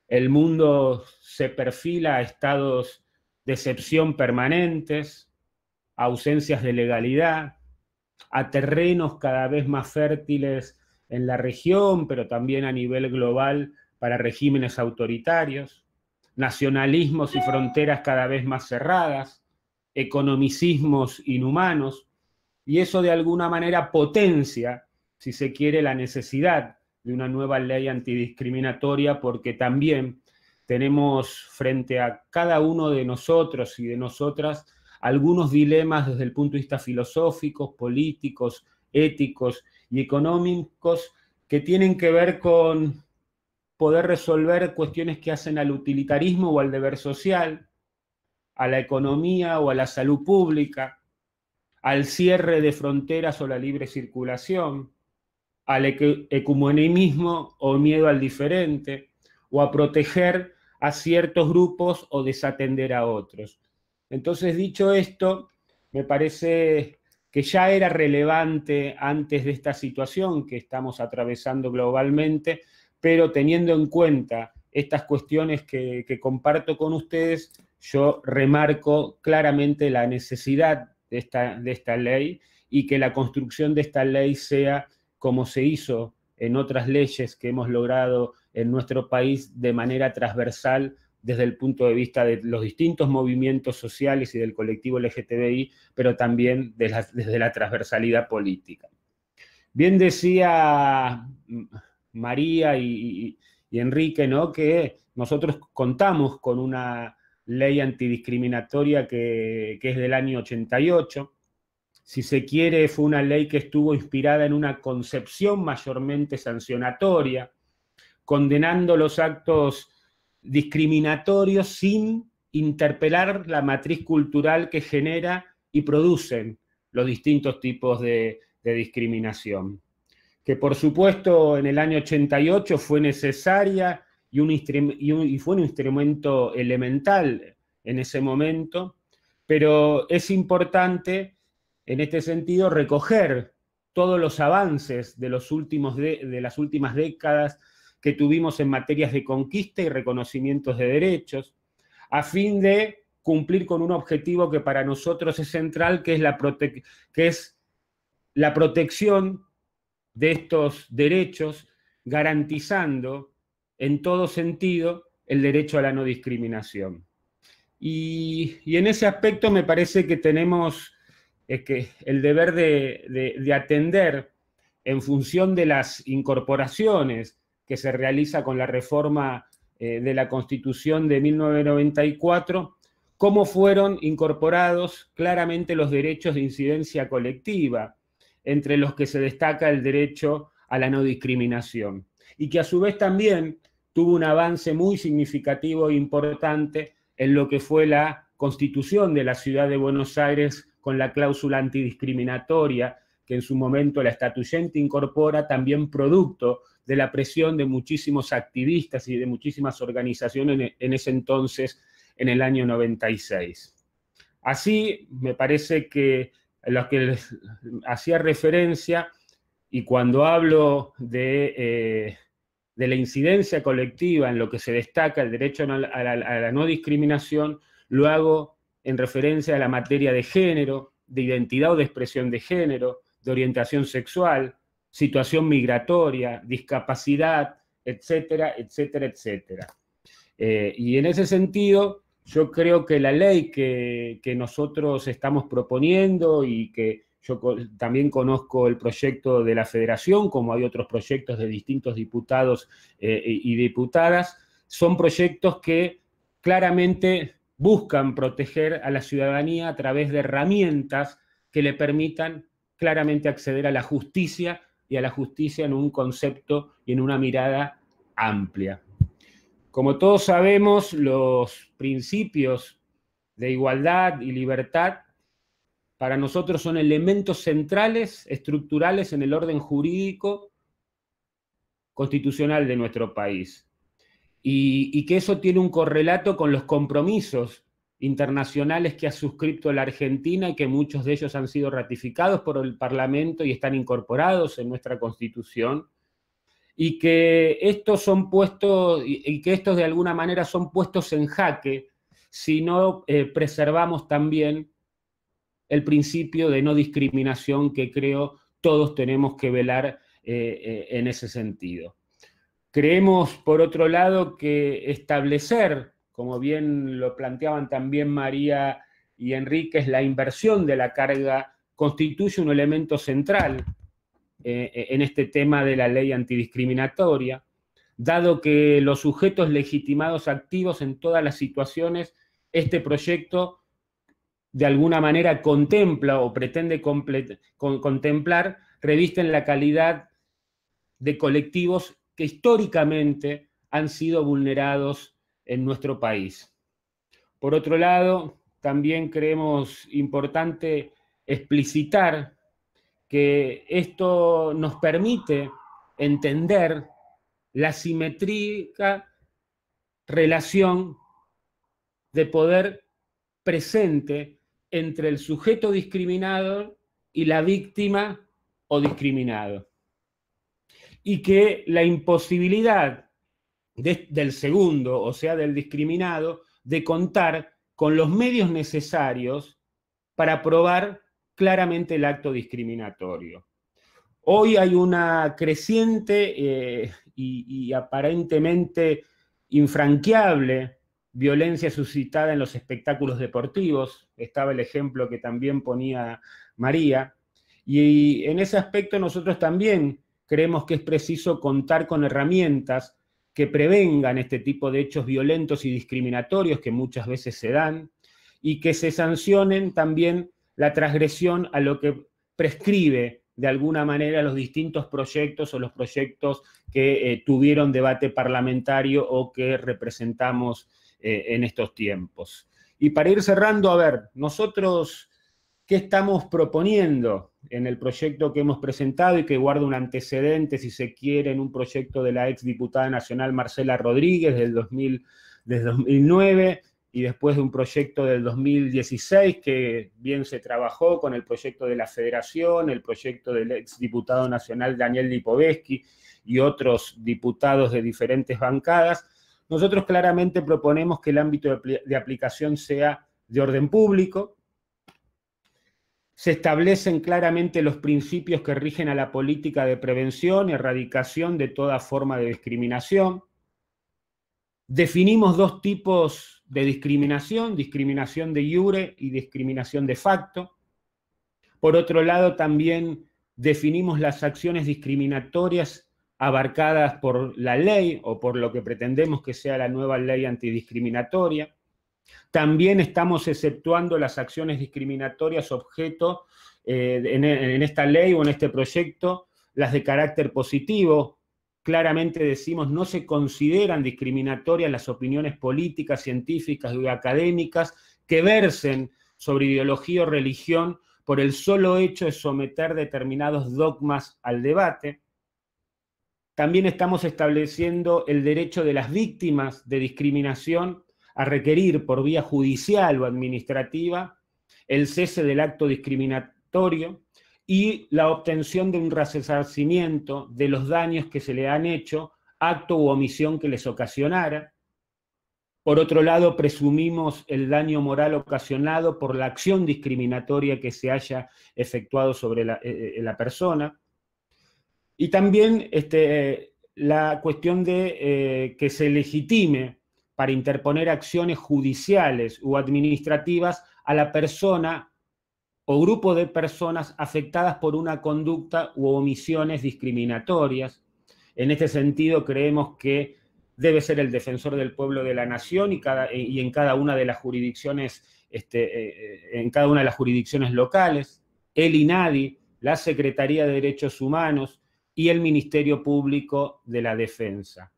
el mundo se perfila a estados de excepción permanentes, a ausencias de legalidad, a terrenos cada vez más fértiles en la región, pero también a nivel global para regímenes autoritarios, nacionalismos y fronteras cada vez más cerradas, economicismos inhumanos, y eso de alguna manera potencia, si se quiere, la necesidad de una nueva ley antidiscriminatoria, porque también tenemos frente a cada uno de nosotros y de nosotras algunos dilemas desde el punto de vista filosóficos, políticos, éticos y económicos que tienen que ver con poder resolver cuestiones que hacen al utilitarismo o al deber social, a la economía o a la salud pública, al cierre de fronteras o la libre circulación, al ecumenismo o miedo al diferente, o a proteger a ciertos grupos o desatender a otros. Entonces, dicho esto, me parece que ya era relevante antes de esta situación que estamos atravesando globalmente, pero teniendo en cuenta estas cuestiones que comparto con ustedes, yo remarco claramente la necesidad de esta ley, y que la construcción de esta ley sea como se hizo en otras leyes que hemos logrado en nuestro país de manera transversal desde el punto de vista de los distintos movimientos sociales y del colectivo LGTBI, pero también desde la transversalidad política. Bien decía María y Enrique, ¿no?, que nosotros contamos con una ley antidiscriminatoria que es del año 88, si se quiere, fue una ley que estuvo inspirada en una concepción mayormente sancionatoria, condenando los actos discriminatorios sin interpelar la matriz cultural que genera y producen los distintos tipos de discriminación. Que por supuesto en el año 88 fue necesaria y fue un instrumento elemental en ese momento, pero es importante en este sentido recoger todos los avances de las últimas décadas que tuvimos en materias de conquista y reconocimientos de derechos, a fin de cumplir con un objetivo que para nosotros es central, que es la protección de estos derechos, garantizando en todo sentido el derecho a la no discriminación. Y en ese aspecto me parece que tenemos el deber de atender, en función de las incorporaciones que se realiza con la reforma de la Constitución de 1994, cómo fueron incorporados claramente los derechos de incidencia colectiva, entre los que se destaca el derecho a la no discriminación, y que a su vez también tuvo un avance muy significativo e importante en lo que fue la Constitución de la Ciudad de Buenos Aires, con la cláusula antidiscriminatoria, que en su momento la Estatuyente incorpora, también producto de la presión de muchísimos activistas y de muchísimas organizaciones en ese entonces en el año 96. Así, me parece que lo que les hacía referencia, y cuando hablo de la incidencia colectiva en lo que se destaca el derecho a la no discriminación, lo hago en referencia a la materia de género, de identidad o de expresión de género, de orientación sexual, situación migratoria, discapacidad, etcétera, etcétera, etcétera. Y en ese sentido, yo creo que la ley que nosotros estamos proponiendo, y que yo también conozco el proyecto de la Federación, como hay otros proyectos de distintos diputados y diputadas, son proyectos que claramente buscan proteger a la ciudadanía a través de herramientas que le permitan claramente acceder a la justicia, y a la justicia en un concepto y en una mirada amplia. Como todos sabemos, los principios de igualdad y libertad para nosotros son elementos centrales, estructurales en el orden jurídico constitucional de nuestro país. Y que eso tiene un correlato con los compromisos internacionales que ha suscrito la Argentina, y que muchos de ellos han sido ratificados por el Parlamento y están incorporados en nuestra Constitución, y que estos son puestos, y que estos de alguna manera son puestos en jaque si no preservamos también el principio de no discriminación, que creo todos tenemos que velar en ese sentido. Creemos, por otro lado, que establecer, como bien lo planteaban también María y Enríquez, la inversión de la carga constituye un elemento central en este tema de la ley antidiscriminatoria, dado que los sujetos legitimados activos en todas las situaciones, este proyecto de alguna manera contempla o pretende contemplar, revisten la calidad de colectivos que históricamente han sido vulnerados en nuestro país. Por otro lado, también creemos importante explicitar que esto nos permite entender la simétrica relación de poder presente entre el sujeto discriminado y la víctima o discriminado. Y que la imposibilidad del segundo, o sea, del discriminado, de contar con los medios necesarios para probar claramente el acto discriminatorio. Hoy hay una creciente y aparentemente infranqueable violencia suscitada en los espectáculos deportivos. Estaba el ejemplo que también ponía María. Y en ese aspecto nosotros también creemos que es preciso contar con herramientas que prevengan este tipo de hechos violentos y discriminatorios que muchas veces se dan, y que se sancionen también la transgresión a lo que prescribe de alguna manera los distintos proyectos o los proyectos que tuvieron debate parlamentario o que representamos en estos tiempos. Y para ir cerrando, a ver, nosotros, ¿qué estamos proponiendo en el proyecto que hemos presentado y que guarda un antecedente, si se quiere, en un proyecto de la exdiputada nacional Marcela Rodríguez desde 2009, y después de un proyecto del 2016 que bien se trabajó con el proyecto de la Federación, el proyecto del exdiputado nacional Daniel Lipovetsky y otros diputados de diferentes bancadas? Nosotros claramente proponemos que el ámbito de aplicación sea de orden público. Se establecen claramente los principios que rigen a la política de prevención y erradicación de toda forma de discriminación. Definimos dos tipos de discriminación de iure y discriminación de facto. Por otro lado, también definimos las acciones discriminatorias abarcadas por la ley o por lo que pretendemos que sea la nueva ley antidiscriminatoria. También estamos exceptuando las acciones discriminatorias objeto en esta ley o en este proyecto, las de carácter positivo. Claramente decimos, no se consideran discriminatorias las opiniones políticas, científicas y académicas que versen sobre ideología o religión por el solo hecho de someter determinados dogmas al debate. También estamos estableciendo el derecho de las víctimas de discriminación a requerir por vía judicial o administrativa el cese del acto discriminatorio y la obtención de un resarcimiento de los daños que se le han hecho, acto u omisión que les ocasionara. Por otro lado, presumimos el daño moral ocasionado por la acción discriminatoria que se haya efectuado sobre la persona. Y también la cuestión de que se legitime para interponer acciones judiciales o administrativas a la persona o grupo de personas afectadas por una conducta u omisiones discriminatorias. En este sentido, creemos que debe ser el defensor del pueblo de la nación y en cada una de las jurisdicciones, locales, el INADI, la Secretaría de Derechos Humanos y el Ministerio Público de la Defensa.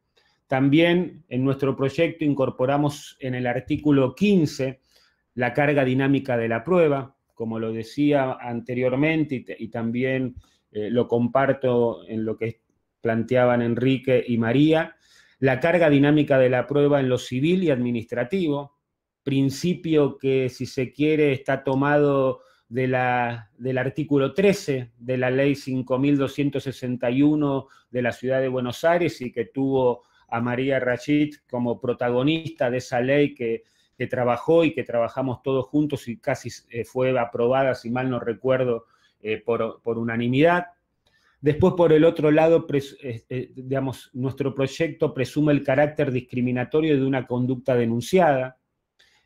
También en nuestro proyecto incorporamos en el artículo 15 la carga dinámica de la prueba, como lo decía anteriormente y también lo comparto en lo que planteaban Enrique y María, la carga dinámica de la prueba en lo civil y administrativo, principio que, si se quiere, está tomado del artículo 13 de la Ley 5.261 de la Ciudad de Buenos Aires y que tuvo a María Rachid como protagonista de esa ley que trabajó y que trabajamos todos juntos y casi fue aprobada, si mal no recuerdo, por unanimidad. Después, por el otro lado, nuestro proyecto presume el carácter discriminatorio de una conducta denunciada.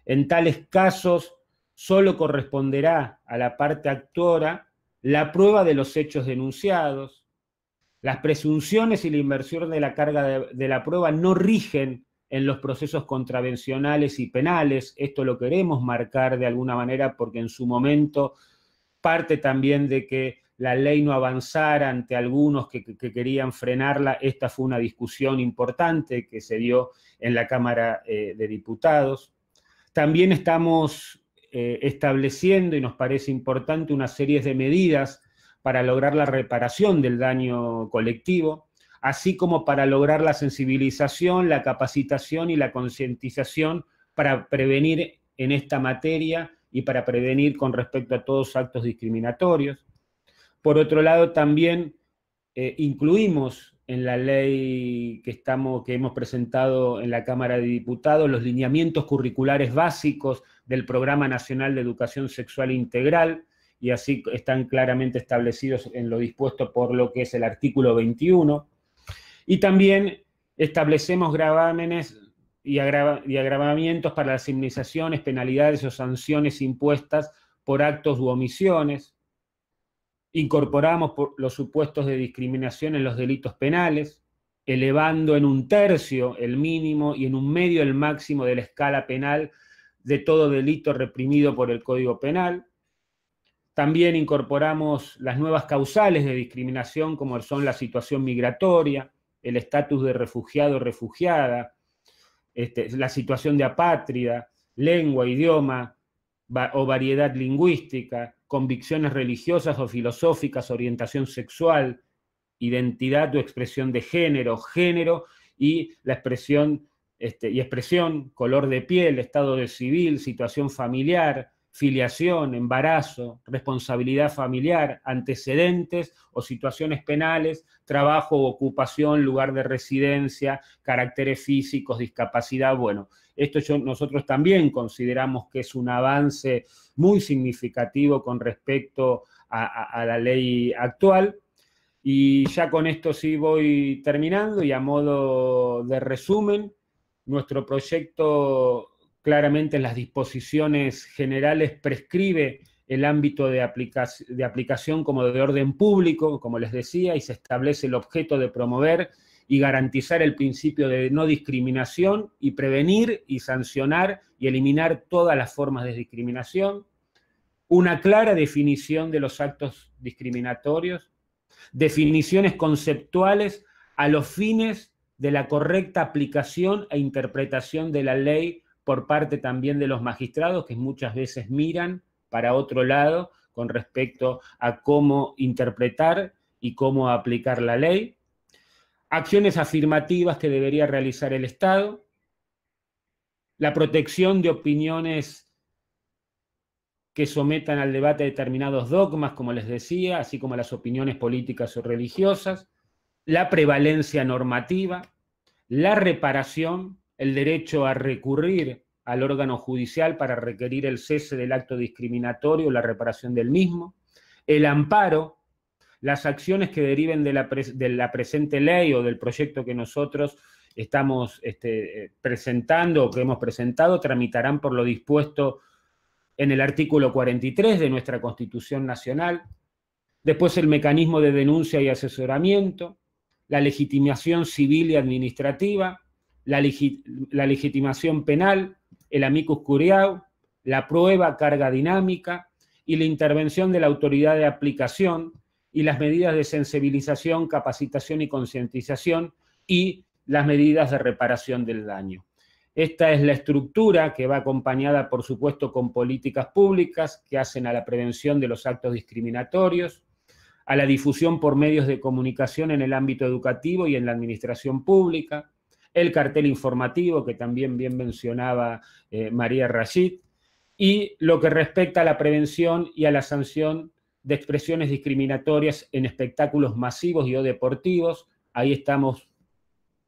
En tales casos, solo corresponderá a la parte actora la prueba de los hechos denunciados. Las presunciones y la inversión de la carga de la prueba no rigen en los procesos contravencionales y penales. Esto lo queremos marcar de alguna manera porque en su momento parte también de que la ley no avanzara ante algunos que querían frenarla. Esta fue una discusión importante que se dio en la Cámara de Diputados. También estamos estableciendo, y nos parece importante, una serie de medidas para lograr la reparación del daño colectivo, así como para lograr la sensibilización, la capacitación y la concientización para prevenir en esta materia y para prevenir con respecto a todos actos discriminatorios. Por otro lado, también incluimos en la ley que hemos presentado en la Cámara de Diputados los lineamientos curriculares básicos del Programa Nacional de Educación Sexual Integral, y así están claramente establecidos en lo dispuesto por lo que es el artículo 21. Y también establecemos gravámenes y agravamientos para las indemnizaciones, penalidades o sanciones impuestas por actos u omisiones. Incorporamos los supuestos de discriminación en los delitos penales, elevando en 1/3 el mínimo y en 1/2 el máximo de la escala penal de todo delito reprimido por el Código Penal. También incorporamos las nuevas causales de discriminación, como son la situación migratoria, el estatus de refugiado o refugiada, la situación de apátrida, lengua, idioma o variedad lingüística, convicciones religiosas o filosóficas, orientación sexual, identidad o expresión de género y la expresión, color de piel, estado de civil, situación familiar, filiación, embarazo, responsabilidad familiar, antecedentes o situaciones penales, trabajo o ocupación, lugar de residencia, caracteres físicos, discapacidad. Bueno, esto nosotros también consideramos que es un avance muy significativo con respecto a la ley actual. Y ya con esto sí voy terminando y a modo de resumen, nuestro proyecto claramente en las disposiciones generales prescribe el ámbito de aplicación como de orden público, como les decía, y se establece el objeto de promover y garantizar el principio de no discriminación y prevenir y sancionar y eliminar todas las formas de discriminación, una clara definición de los actos discriminatorios, definiciones conceptuales a los fines de la correcta aplicación e interpretación de la ley por parte también de los magistrados, que muchas veces miran para otro lado con respecto a cómo interpretar y cómo aplicar la ley, acciones afirmativas que debería realizar el Estado, la protección de opiniones que sometan al debate determinados dogmas, como les decía, así como las opiniones políticas o religiosas, la prevalencia normativa, la reparación, el derecho a recurrir al órgano judicial para requerir el cese del acto discriminatorio o la reparación del mismo, el amparo, las acciones que deriven de la presente ley o del proyecto que nosotros estamos presentando o que hemos presentado, tramitarán por lo dispuesto en el artículo 43 de nuestra Constitución Nacional. Después el mecanismo de denuncia y asesoramiento, la legitimación civil y administrativa, la legitimación penal, el amicus curiae, la prueba carga dinámica y la intervención de la autoridad de aplicación y las medidas de sensibilización, capacitación y concientización y las medidas de reparación del daño. Esta es la estructura que va acompañada, por supuesto, con políticas públicas que hacen a la prevención de los actos discriminatorios, a la difusión por medios de comunicación en el ámbito educativo y en la administración pública, el cartel informativo que también bien mencionaba María Rashid, y lo que respecta a la prevención y a la sanción de expresiones discriminatorias en espectáculos masivos y o deportivos. Ahí estamos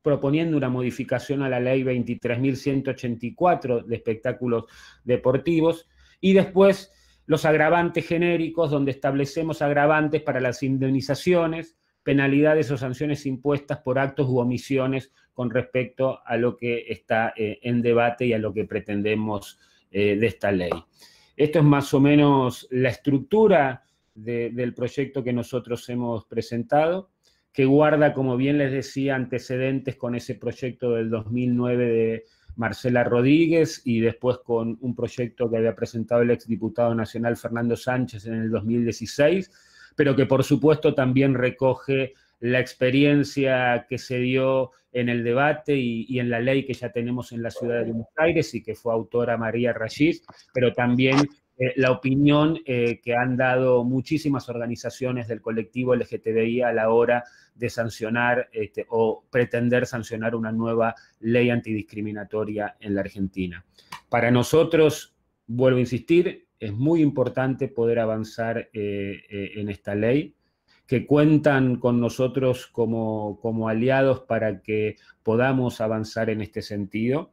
proponiendo una modificación a la ley 23.184 de espectáculos deportivos, y después los agravantes genéricos, donde establecemos agravantes para las indemnizaciones, penalidades o sanciones impuestas por actos u omisiones con respecto a lo que está en debate y a lo que pretendemos de esta ley. Esto es más o menos la estructura del proyecto que nosotros hemos presentado, que guarda, como bien les decía, antecedentes con ese proyecto del 2009 de Marcela Rodríguez y después con un proyecto que había presentado el exdiputado nacional Fernando Sánchez en el 2016, pero que por supuesto también recoge la experiencia que se dio en el debate y en la ley que ya tenemos en la ciudad de Buenos Aires y que fue autora María Rashid, pero también la opinión que han dado muchísimas organizaciones del colectivo LGTBI a la hora de sancionar o pretender sancionar una nueva ley antidiscriminatoria en la Argentina. Para nosotros, vuelvo a insistir, es muy importante poder avanzar en esta ley, que cuentan con nosotros como aliados para que podamos avanzar en este sentido,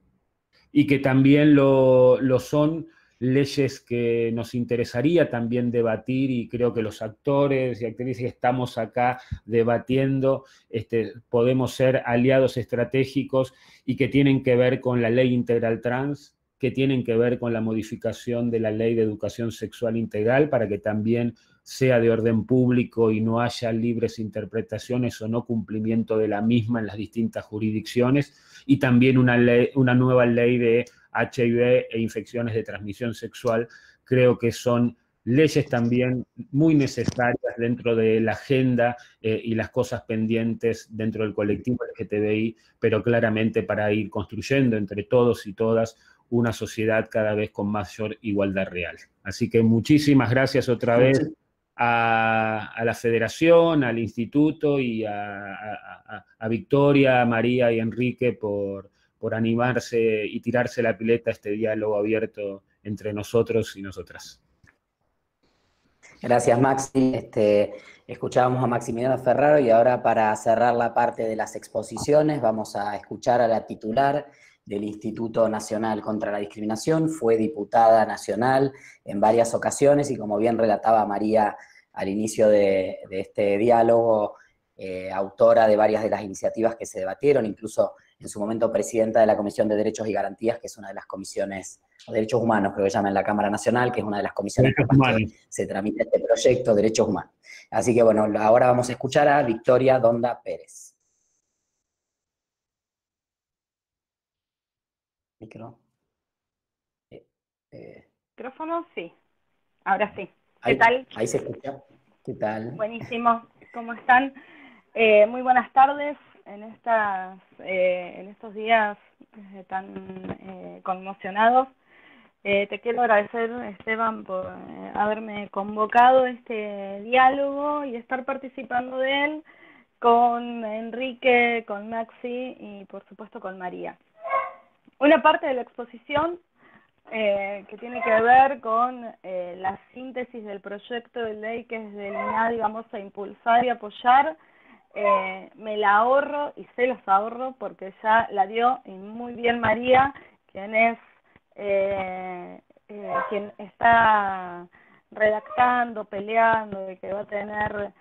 y que también lo son leyes que nos interesaría también debatir, y creo que los actores y actrices que estamos acá debatiendo podemos ser aliados estratégicos, y que tienen que ver con la ley integral trans, que tienen que ver con la modificación de la ley de educación sexual integral para que también sea de orden público y no haya libres interpretaciones o no cumplimiento de la misma en las distintas jurisdicciones, y también una nueva ley de HIV e infecciones de transmisión sexual. Creo que son leyes también muy necesarias dentro de la agenda y las cosas pendientes dentro del colectivo LGTBI, pero claramente para ir construyendo entre todos y todas una sociedad cada vez con mayor igualdad real. Así que muchísimas gracias otra vez a la Federación, al Instituto y a Victoria, a María y a Enrique por animarse y tirarse la pileta a este diálogo abierto entre nosotros y nosotras. Gracias, Maxi. Escuchábamos a Maximiliano Ferraro y ahora, para cerrar la parte de las exposiciones, vamos a escuchar a la titular del Instituto Nacional contra la Discriminación. Fue diputada nacional en varias ocasiones y, como bien relataba María al inicio de este diálogo, autora de varias de las iniciativas que se debatieron, incluso en su momento presidenta de la Comisión de Derechos y Garantías, que es una de las comisiones, o Derechos Humanos creo que llaman en la Cámara Nacional, que es una de las comisiones que se tramita este proyecto, Derechos Humanos. Así que bueno, ahora vamos a escuchar a Victoria Donda Pérez. Micrófono, sí. Ahora sí. ¿Qué tal? Ahí se escucha. ¿Qué tal? Buenísimo. ¿Cómo están? Muy buenas tardes en estos días tan conmocionados. Te quiero agradecer, Esteban, por haberme convocado a este diálogo y estar participando de él con Enrique, con Maxi y, por supuesto, con María. una parte de la exposición que tiene que ver con la síntesis del proyecto de ley que desde el INADI vamos a impulsar y apoyar. Me la ahorro y se los ahorro porque ya la dio muy bien María, quien es quien está redactando, peleando y que va a tener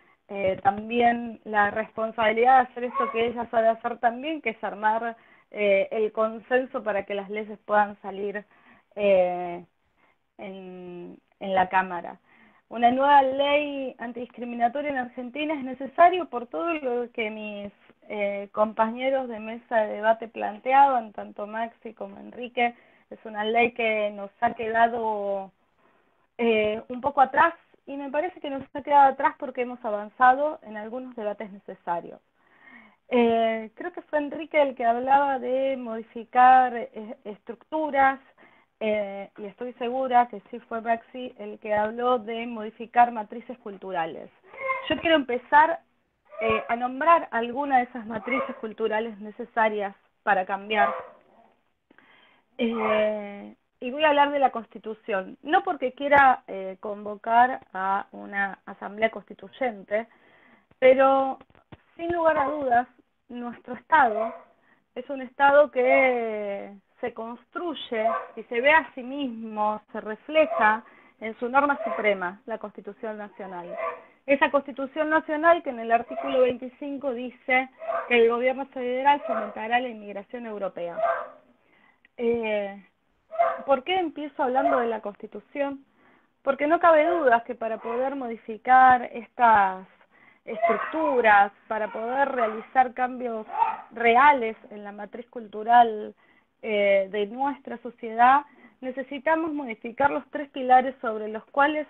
también la responsabilidad de hacer esto que ella sabe hacer también, que es armar el consenso para que las leyes puedan salir en la Cámara. Una nueva ley antidiscriminatoria en Argentina es necesario por todo lo que mis compañeros de mesa de debate planteaban, tanto Maxi como Enrique. Es una ley que nos ha quedado un poco atrás, y me parece que nos ha quedado atrás porque hemos avanzado en algunos debates necesarios. Creo que fue Enrique el que hablaba de modificar estructuras, y estoy segura que sí fue Maxi el que habló de modificar matrices culturales. Yo quiero empezar a nombrar algunas de esas matrices culturales necesarias para cambiar. Y voy a hablar de la Constitución, no porque quiera convocar a una asamblea constituyente, pero sin lugar a dudas, nuestro Estado es un Estado que se construye y se ve a sí mismo, se refleja en su norma suprema, la Constitución Nacional. Esa Constitución Nacional que en el artículo 25 dice que el gobierno federal fomentará la inmigración europea. ¿Por qué empiezo hablando de la Constitución? Porque no cabe duda que para poder modificar estas estructuras, para poder realizar cambios reales en la matriz cultural de nuestra sociedad, necesitamos modificar los tres pilares sobre los cuales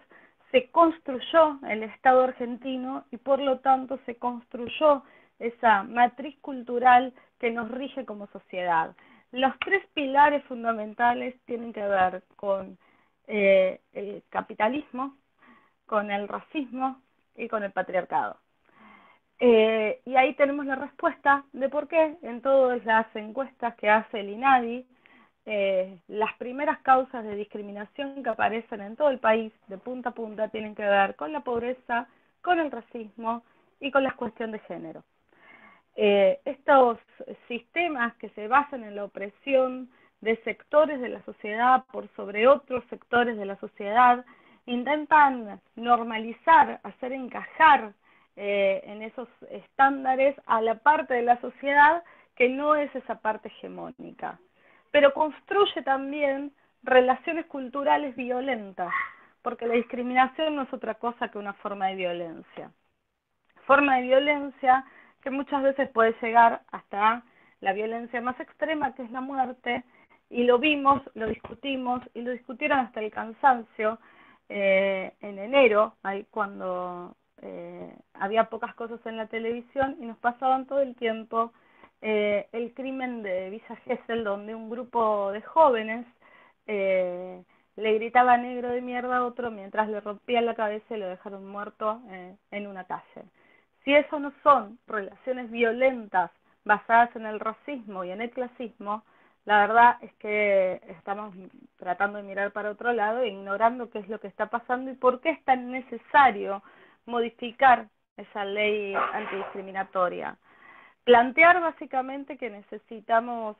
se construyó el Estado argentino y por lo tanto se construyó esa matriz cultural que nos rige como sociedad. Los tres pilares fundamentales tienen que ver con el capitalismo, con el racismo y con el patriarcado. Y ahí tenemos la respuesta de por qué en todas las encuestas que hace el INADI, las primeras causas de discriminación que aparecen en todo el país, de punta a punta, tienen que ver con la pobreza, con el racismo y con la cuestión de género. Estos sistemas que se basan en la opresión de sectores de la sociedad por sobre otros sectores de la sociedad intentan normalizar, hacer encajar en esos estándares a la parte de la sociedad que no es esa parte hegemónica, pero construye también relaciones culturales violentas, porque la discriminación no es otra cosa que una forma de violencia que muchas veces puede llegar hasta la violencia más extrema, que es la muerte, y lo vimos, lo discutimos, y lo discutieron hasta el cansancio en enero, ahí cuando había pocas cosas en la televisión, y nos pasaban todo el tiempo el crimen de Villa Gesell, donde un grupo de jóvenes le gritaba negro de mierda a otro mientras le rompían la cabeza y lo dejaron muerto en una calle. Si eso no son relaciones violentas basadas en el racismo y en el clasismo, la verdad es que estamos tratando de mirar para otro lado e ignorando qué es lo que está pasando y por qué es tan necesario modificar esa ley antidiscriminatoria. Plantear básicamente que necesitamos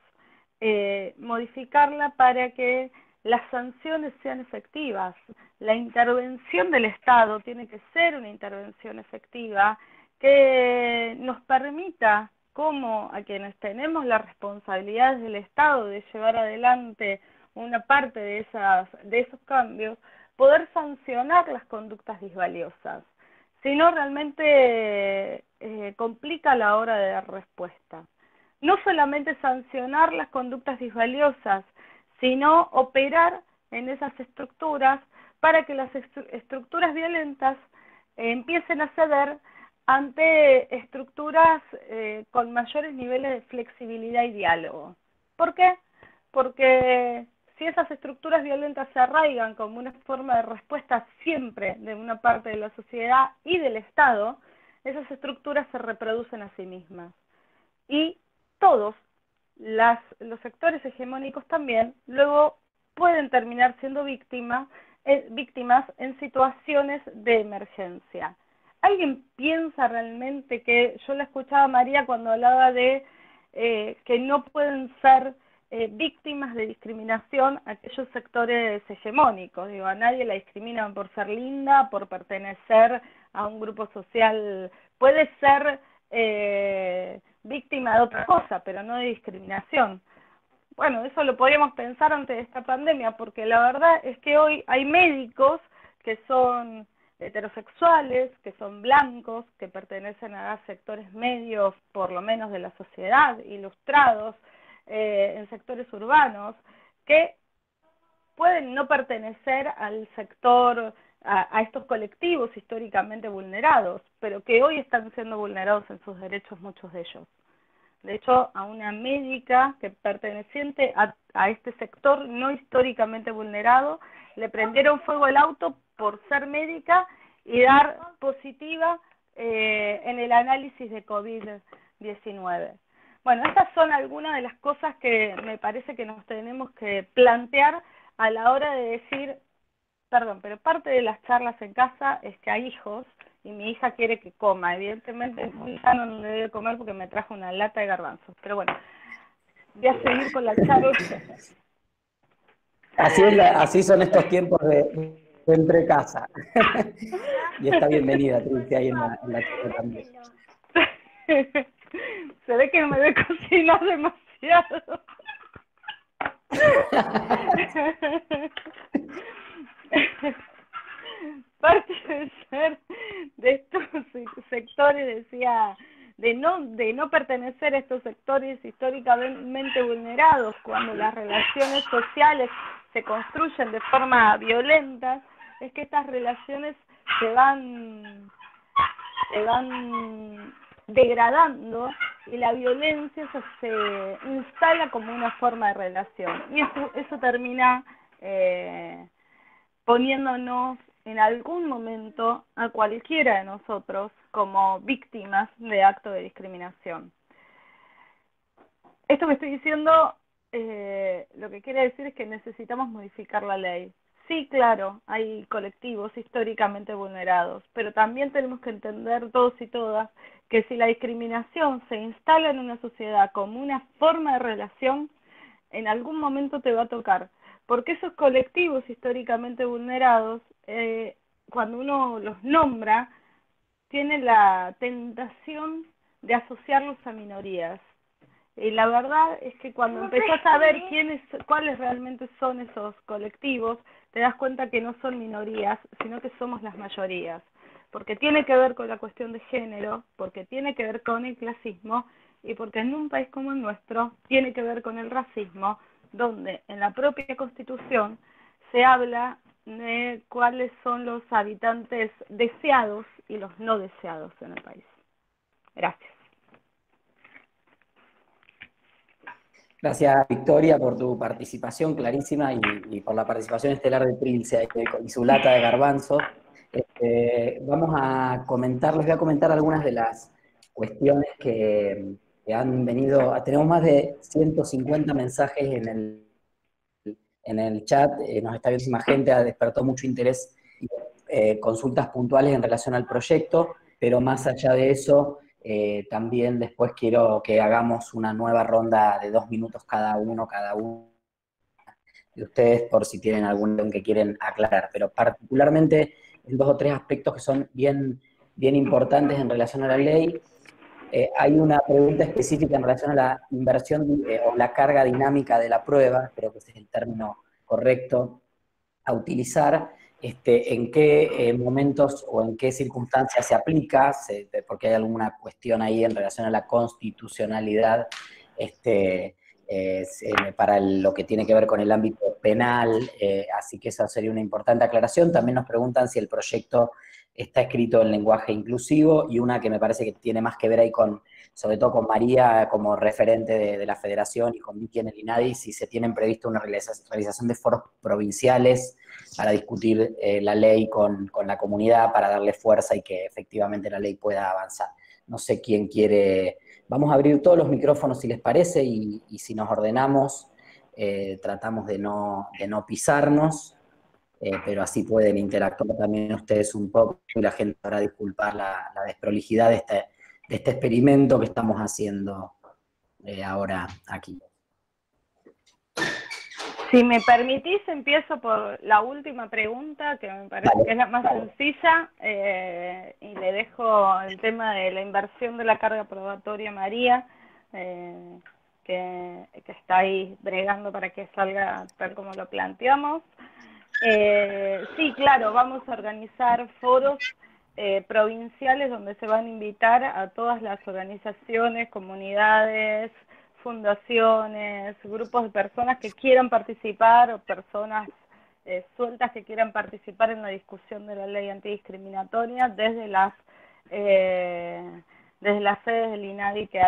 modificarla para que las sanciones sean efectivas. La intervención del Estado tiene que ser una intervención efectiva que nos permita, como a quienes tenemos las responsabilidades del Estado de llevar adelante una parte de esos cambios, poder sancionar las conductas disvaliosas. Si no, realmente complica la hora de dar respuesta. No solamente sancionar las conductas disvaliosas, sino operar en esas estructuras para que las estructuras violentas empiecen a ceder ante estructuras con mayores niveles de flexibilidad y diálogo. ¿Por qué? Porque si esas estructuras violentas se arraigan como una forma de respuesta siempre de una parte de la sociedad y del Estado, esas estructuras se reproducen a sí mismas. Y todos los sectores hegemónicos también luego pueden terminar siendo víctimas en situaciones de emergencia. ¿Alguien piensa realmente que, yo la escuchaba a María cuando hablaba de que no pueden ser víctimas de discriminación aquellos sectores hegemónicos? Digo, a nadie la discriminan por ser linda, por pertenecer a un grupo social. Puede ser víctima de otra cosa, pero no de discriminación. Bueno, eso lo podríamos pensar antes de esta pandemia, porque la verdad es que hoy hay médicos que son heterosexuales, que son blancos, que pertenecen a sectores medios, por lo menos de la sociedad, ilustrados, en sectores urbanos, que pueden no pertenecer al sector, a estos colectivos históricamente vulnerados, pero que hoy están siendo vulnerados en sus derechos muchos de ellos. De hecho, a una médica que perteneciente a este sector no históricamente vulnerado, le prendieron fuego al auto por ser médica y dar positiva en el análisis de COVID-19. Bueno, estas son algunas de las cosas que me parece que nos tenemos que plantear a la hora de decir, perdón, pero parte de las charlas en casa es que hay hijos, y mi hija quiere que coma. Evidentemente mi hija no le debe comer porque me trajo una lata de garbanzos. Pero bueno, voy a seguir con la charla. Así son estos tiempos de entre casa. Y está bienvenida, Trince, ahí en la charla también. Se ve que no me ve cocinar demasiado. Parte de ser de estos sectores, decía, de no pertenecer a estos sectores históricamente vulnerados, cuando las relaciones sociales se construyen de forma violenta, es que estas relaciones se van degradando y la violencia se instala como una forma de relación. Y eso termina poniéndonos en algún momento a cualquiera de nosotros como víctimas de actos de discriminación. Esto que estoy diciendo, lo que quiere decir es que necesitamos modificar la ley. Sí, claro, hay colectivos históricamente vulnerados, pero también tenemos que entender todos y todas que si la discriminación se instala en una sociedad como una forma de relación, en algún momento te va a tocar. Porque esos colectivos históricamente vulnerados, cuando uno los nombra, tiene la tentación de asociarlos a minorías. Y la verdad es que cuando empezás a ver cuáles realmente son esos colectivos, te das cuenta que no son minorías, sino que somos las mayorías. Porque tiene que ver con la cuestión de género, porque tiene que ver con el clasismo, y porque en un país como el nuestro tiene que ver con el racismo, donde en la propia Constitución se habla de cuáles son los habitantes deseados y los no deseados en el país. Gracias. Gracias, Victoria, por tu participación clarísima y por la participación estelar de Trilce y su lata de garbanzos. Vamos a comentar, les voy a comentar algunas de las cuestiones que han venido. Tenemos más de 150 mensajes en el chat, nos está viendo muchísima gente, despertó mucho interés y consultas puntuales en relación al proyecto, pero más allá de eso, también después quiero que hagamos una nueva ronda de 2 minutos cada uno de ustedes, por si tienen algún que quieren aclarar, pero particularmente en 2 o 3 aspectos que son bien importantes en relación a la ley. Hay una pregunta específica en relación a la inversión o la carga dinámica de la prueba, creo que ese es el término correcto a utilizar, en qué momentos o en qué circunstancias se aplica, porque hay alguna cuestión ahí en relación a la constitucionalidad para lo que tiene que ver con el ámbito penal, así que esa sería una importante aclaración. También nos preguntan si el proyecto está escrito en lenguaje inclusivo, y una que me parece que tiene más que ver ahí sobre todo con María como referente de la Federación y con Vicky en el INADI, si se tienen previsto una realización de foros provinciales para discutir la ley con la comunidad, para darle fuerza y que efectivamente la ley pueda avanzar. no sé quién quiere. Vamos a abrir todos los micrófonos si les parece y si nos ordenamos, tratamos de no pisarnos, pero así pueden interactuar también ustedes un poco y la gente podrá disculpar la desprolijidad de este experimento que estamos haciendo ahora aquí. Si me permitís, empiezo por la última pregunta, que me parece que es la más sencilla, y le dejo el tema de la inversión de la carga probatoria a María, que está ahí bregando para que salga tal como lo planteamos. Sí, claro, vamos a organizar foros provinciales donde se van a invitar a todas las organizaciones, comunidades, fundaciones, grupos de personas que quieran participar o personas sueltas que quieran participar en la discusión de la ley antidiscriminatoria desde las sedes del INADI que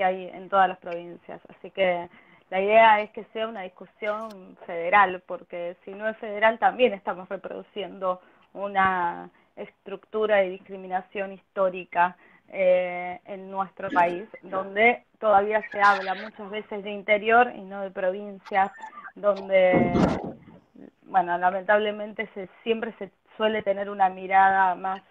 hay en todas las provincias. Así que la idea es que sea una discusión federal, porque si no es federal también estamos reproduciendo una estructura de discriminación histórica en nuestro país, donde todavía se habla muchas veces de interior y no de provincias, donde, bueno, lamentablemente siempre se suele tener una mirada más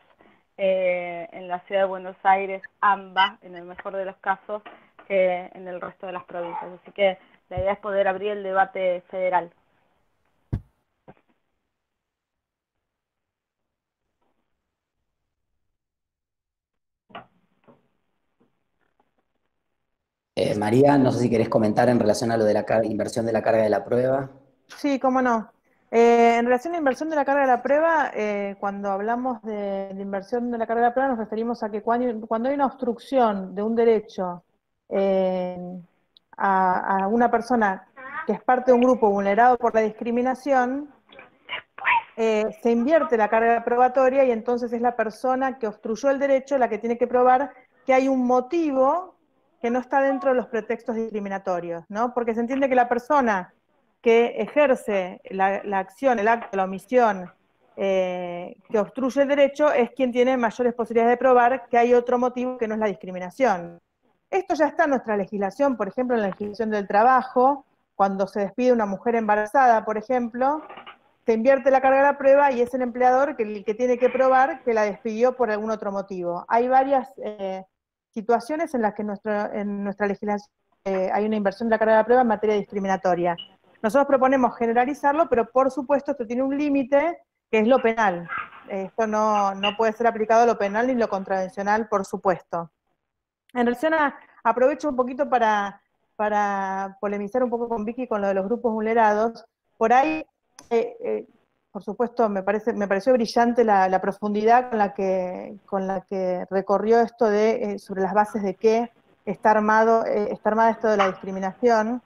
en la ciudad de Buenos Aires, AMBA, en el mejor de los casos, que en el resto de las provincias. Así que la idea es poder abrir el debate federal. María, no sé si querés comentar en relación a lo de la inversión de la carga de la prueba. Sí, cómo no. En relación a la inversión de la carga de la prueba, cuando hablamos de inversión de la carga de la prueba nos referimos a que cuando hay una obstrucción de un derecho a una persona que es parte de un grupo vulnerado por la discriminación, se invierte la carga probatoria y entonces es la persona que obstruyó el derecho la que tiene que probar que hay un motivo que no está dentro de los pretextos discriminatorios, ¿no? Porque se entiende que la persona que ejerce la acción, el acto, la omisión que obstruye el derecho es quien tiene mayores posibilidades de probar que hay otro motivo que no es la discriminación. Esto ya está en nuestra legislación, por ejemplo, en la legislación del trabajo, cuando se despide una mujer embarazada, por ejemplo, se invierte la carga de la prueba y es el empleador el que tiene que probar que la despidió por algún otro motivo. Hay varias situaciones en las que en nuestra legislación hay una inversión de la carga de la prueba en materia discriminatoria. Nosotros proponemos generalizarlo, pero por supuesto esto tiene un límite, que es lo penal. Esto no puede ser aplicado a lo penal ni lo contravencional, por supuesto. En relación aprovecho un poquito para polemizar un poco con Vicky con lo de los grupos vulnerados. Por ahí, por supuesto, me pareció brillante la profundidad con la que recorrió esto de sobre las bases de qué está armada esto de la discriminación.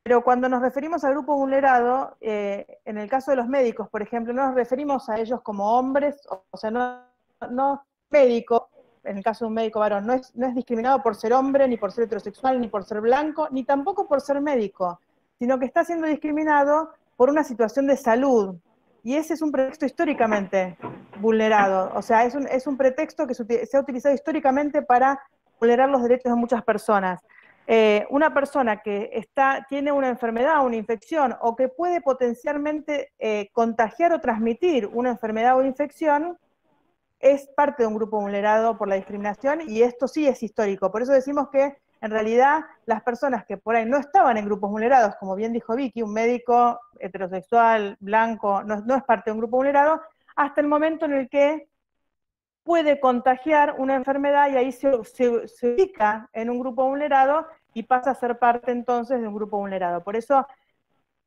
Pero cuando nos referimos al grupo vulnerado, en el caso de los médicos, por ejemplo, no nos referimos a ellos como hombres, o sea, no médico, en el caso de un médico varón, no es discriminado por ser hombre, ni por ser heterosexual, ni por ser blanco, ni tampoco por ser médico, sino que está siendo discriminado por una situación de salud. Y ese es un pretexto históricamente vulnerado. O sea, es un pretexto que se ha utilizado históricamente para vulnerar los derechos de muchas personas. Una persona que tiene una enfermedad, una infección, o que puede potencialmente contagiar o transmitir una enfermedad o infección, es parte de un grupo vulnerado por la discriminación, y esto sí es histórico. Por eso decimos que, en realidad, las personas que por ahí no estaban en grupos vulnerados, como bien dijo Vicky, un médico heterosexual, blanco, no es parte de un grupo vulnerado, hasta el momento en el que puede contagiar una enfermedad y ahí se ubica en un grupo vulnerado y pasa a ser parte entonces de un grupo vulnerado. Por eso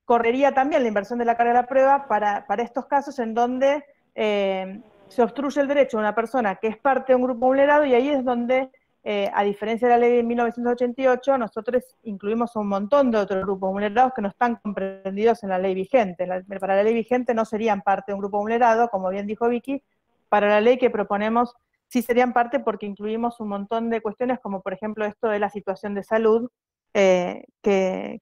correría también la inversión de la carga de la prueba para estos casos en donde se obstruye el derecho de una persona que es parte de un grupo vulnerado, y ahí es donde, a diferencia de la ley de 1988, nosotros incluimos un montón de otros grupos vulnerados que no están comprendidos en la ley vigente. Para la ley vigente no serían parte de un grupo vulnerado, como bien dijo Vicky. Para la ley que proponemos sí serían parte, porque incluimos un montón de cuestiones, como por ejemplo esto de la situación de salud, en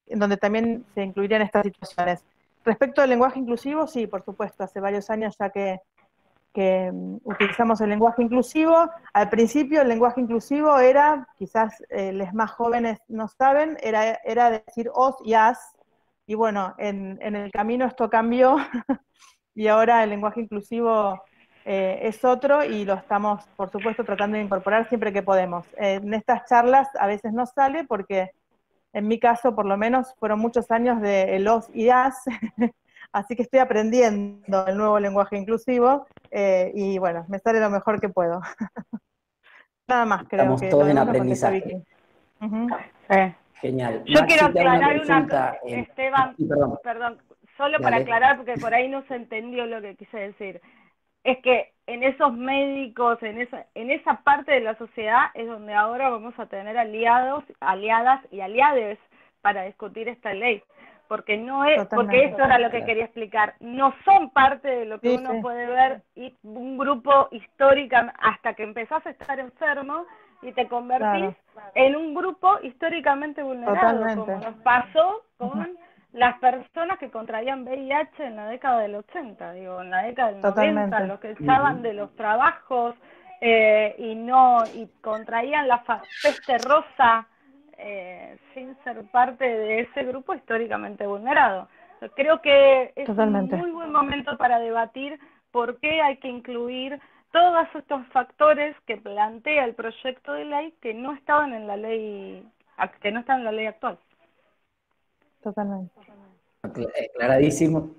donde también se incluirían estas situaciones. Respecto al lenguaje inclusivo, sí, por supuesto, hace varios años ya que utilizamos el lenguaje inclusivo. Al principio el lenguaje inclusivo era, quizás los más jóvenes no saben, era decir os y as, y bueno, en el camino esto cambió, y ahora el lenguaje inclusivo es otro, y lo estamos, por supuesto, tratando de incorporar siempre que podemos. En estas charlas a veces no sale, porque en mi caso, por lo menos, fueron muchos años de el os y as, así que estoy aprendiendo el nuevo lenguaje inclusivo, y bueno, me sale lo mejor que puedo. Nada más, creo Estamos que todos lo en demás lo contesta aprendizaje. Vicky. Ujú. Genial. Yo Maxi, quiero te hago una aclarar pregunta. Esteban, Sí, perdón. solo para Dale. aclarar, porque por ahí no se entendió lo que quise decir. Es que en esos médicos, en esa parte de la sociedad es donde ahora vamos a tener aliados, aliadas y aliades para discutir esta ley. Porque no es, porque esto era lo que quería explicar, no son parte de lo que uno puede ver, y un grupo histórico hasta que empezás a estar enfermo y te convertís en un grupo históricamente vulnerado, como nos pasó con las personas que contraían VIH en la década del 80, digo, en la década del 90, los que echaban de los trabajos y contraían la peste rosa, sin ser parte de ese grupo históricamente vulnerado. Creo que es un muy buen momento para debatir por qué hay que incluir todos estos factores que plantea el proyecto de ley que no estaban en la ley, que no están en la ley actual. Totalmente. Claradísimo.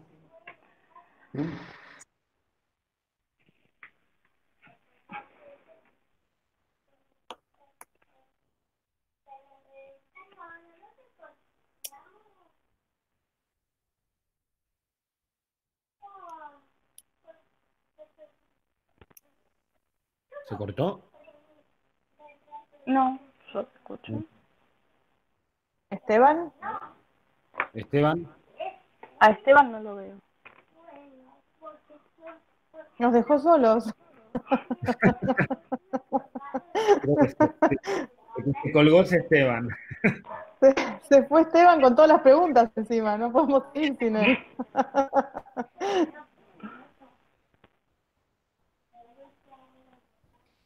¿Se cortó? No, yo te escucho. ¿Esteban? ¿Esteban? A Esteban no lo veo. Nos dejó solos. Creo que se colgó ese Esteban. Se fue Esteban con todas las preguntas encima, no podemos ir sin él.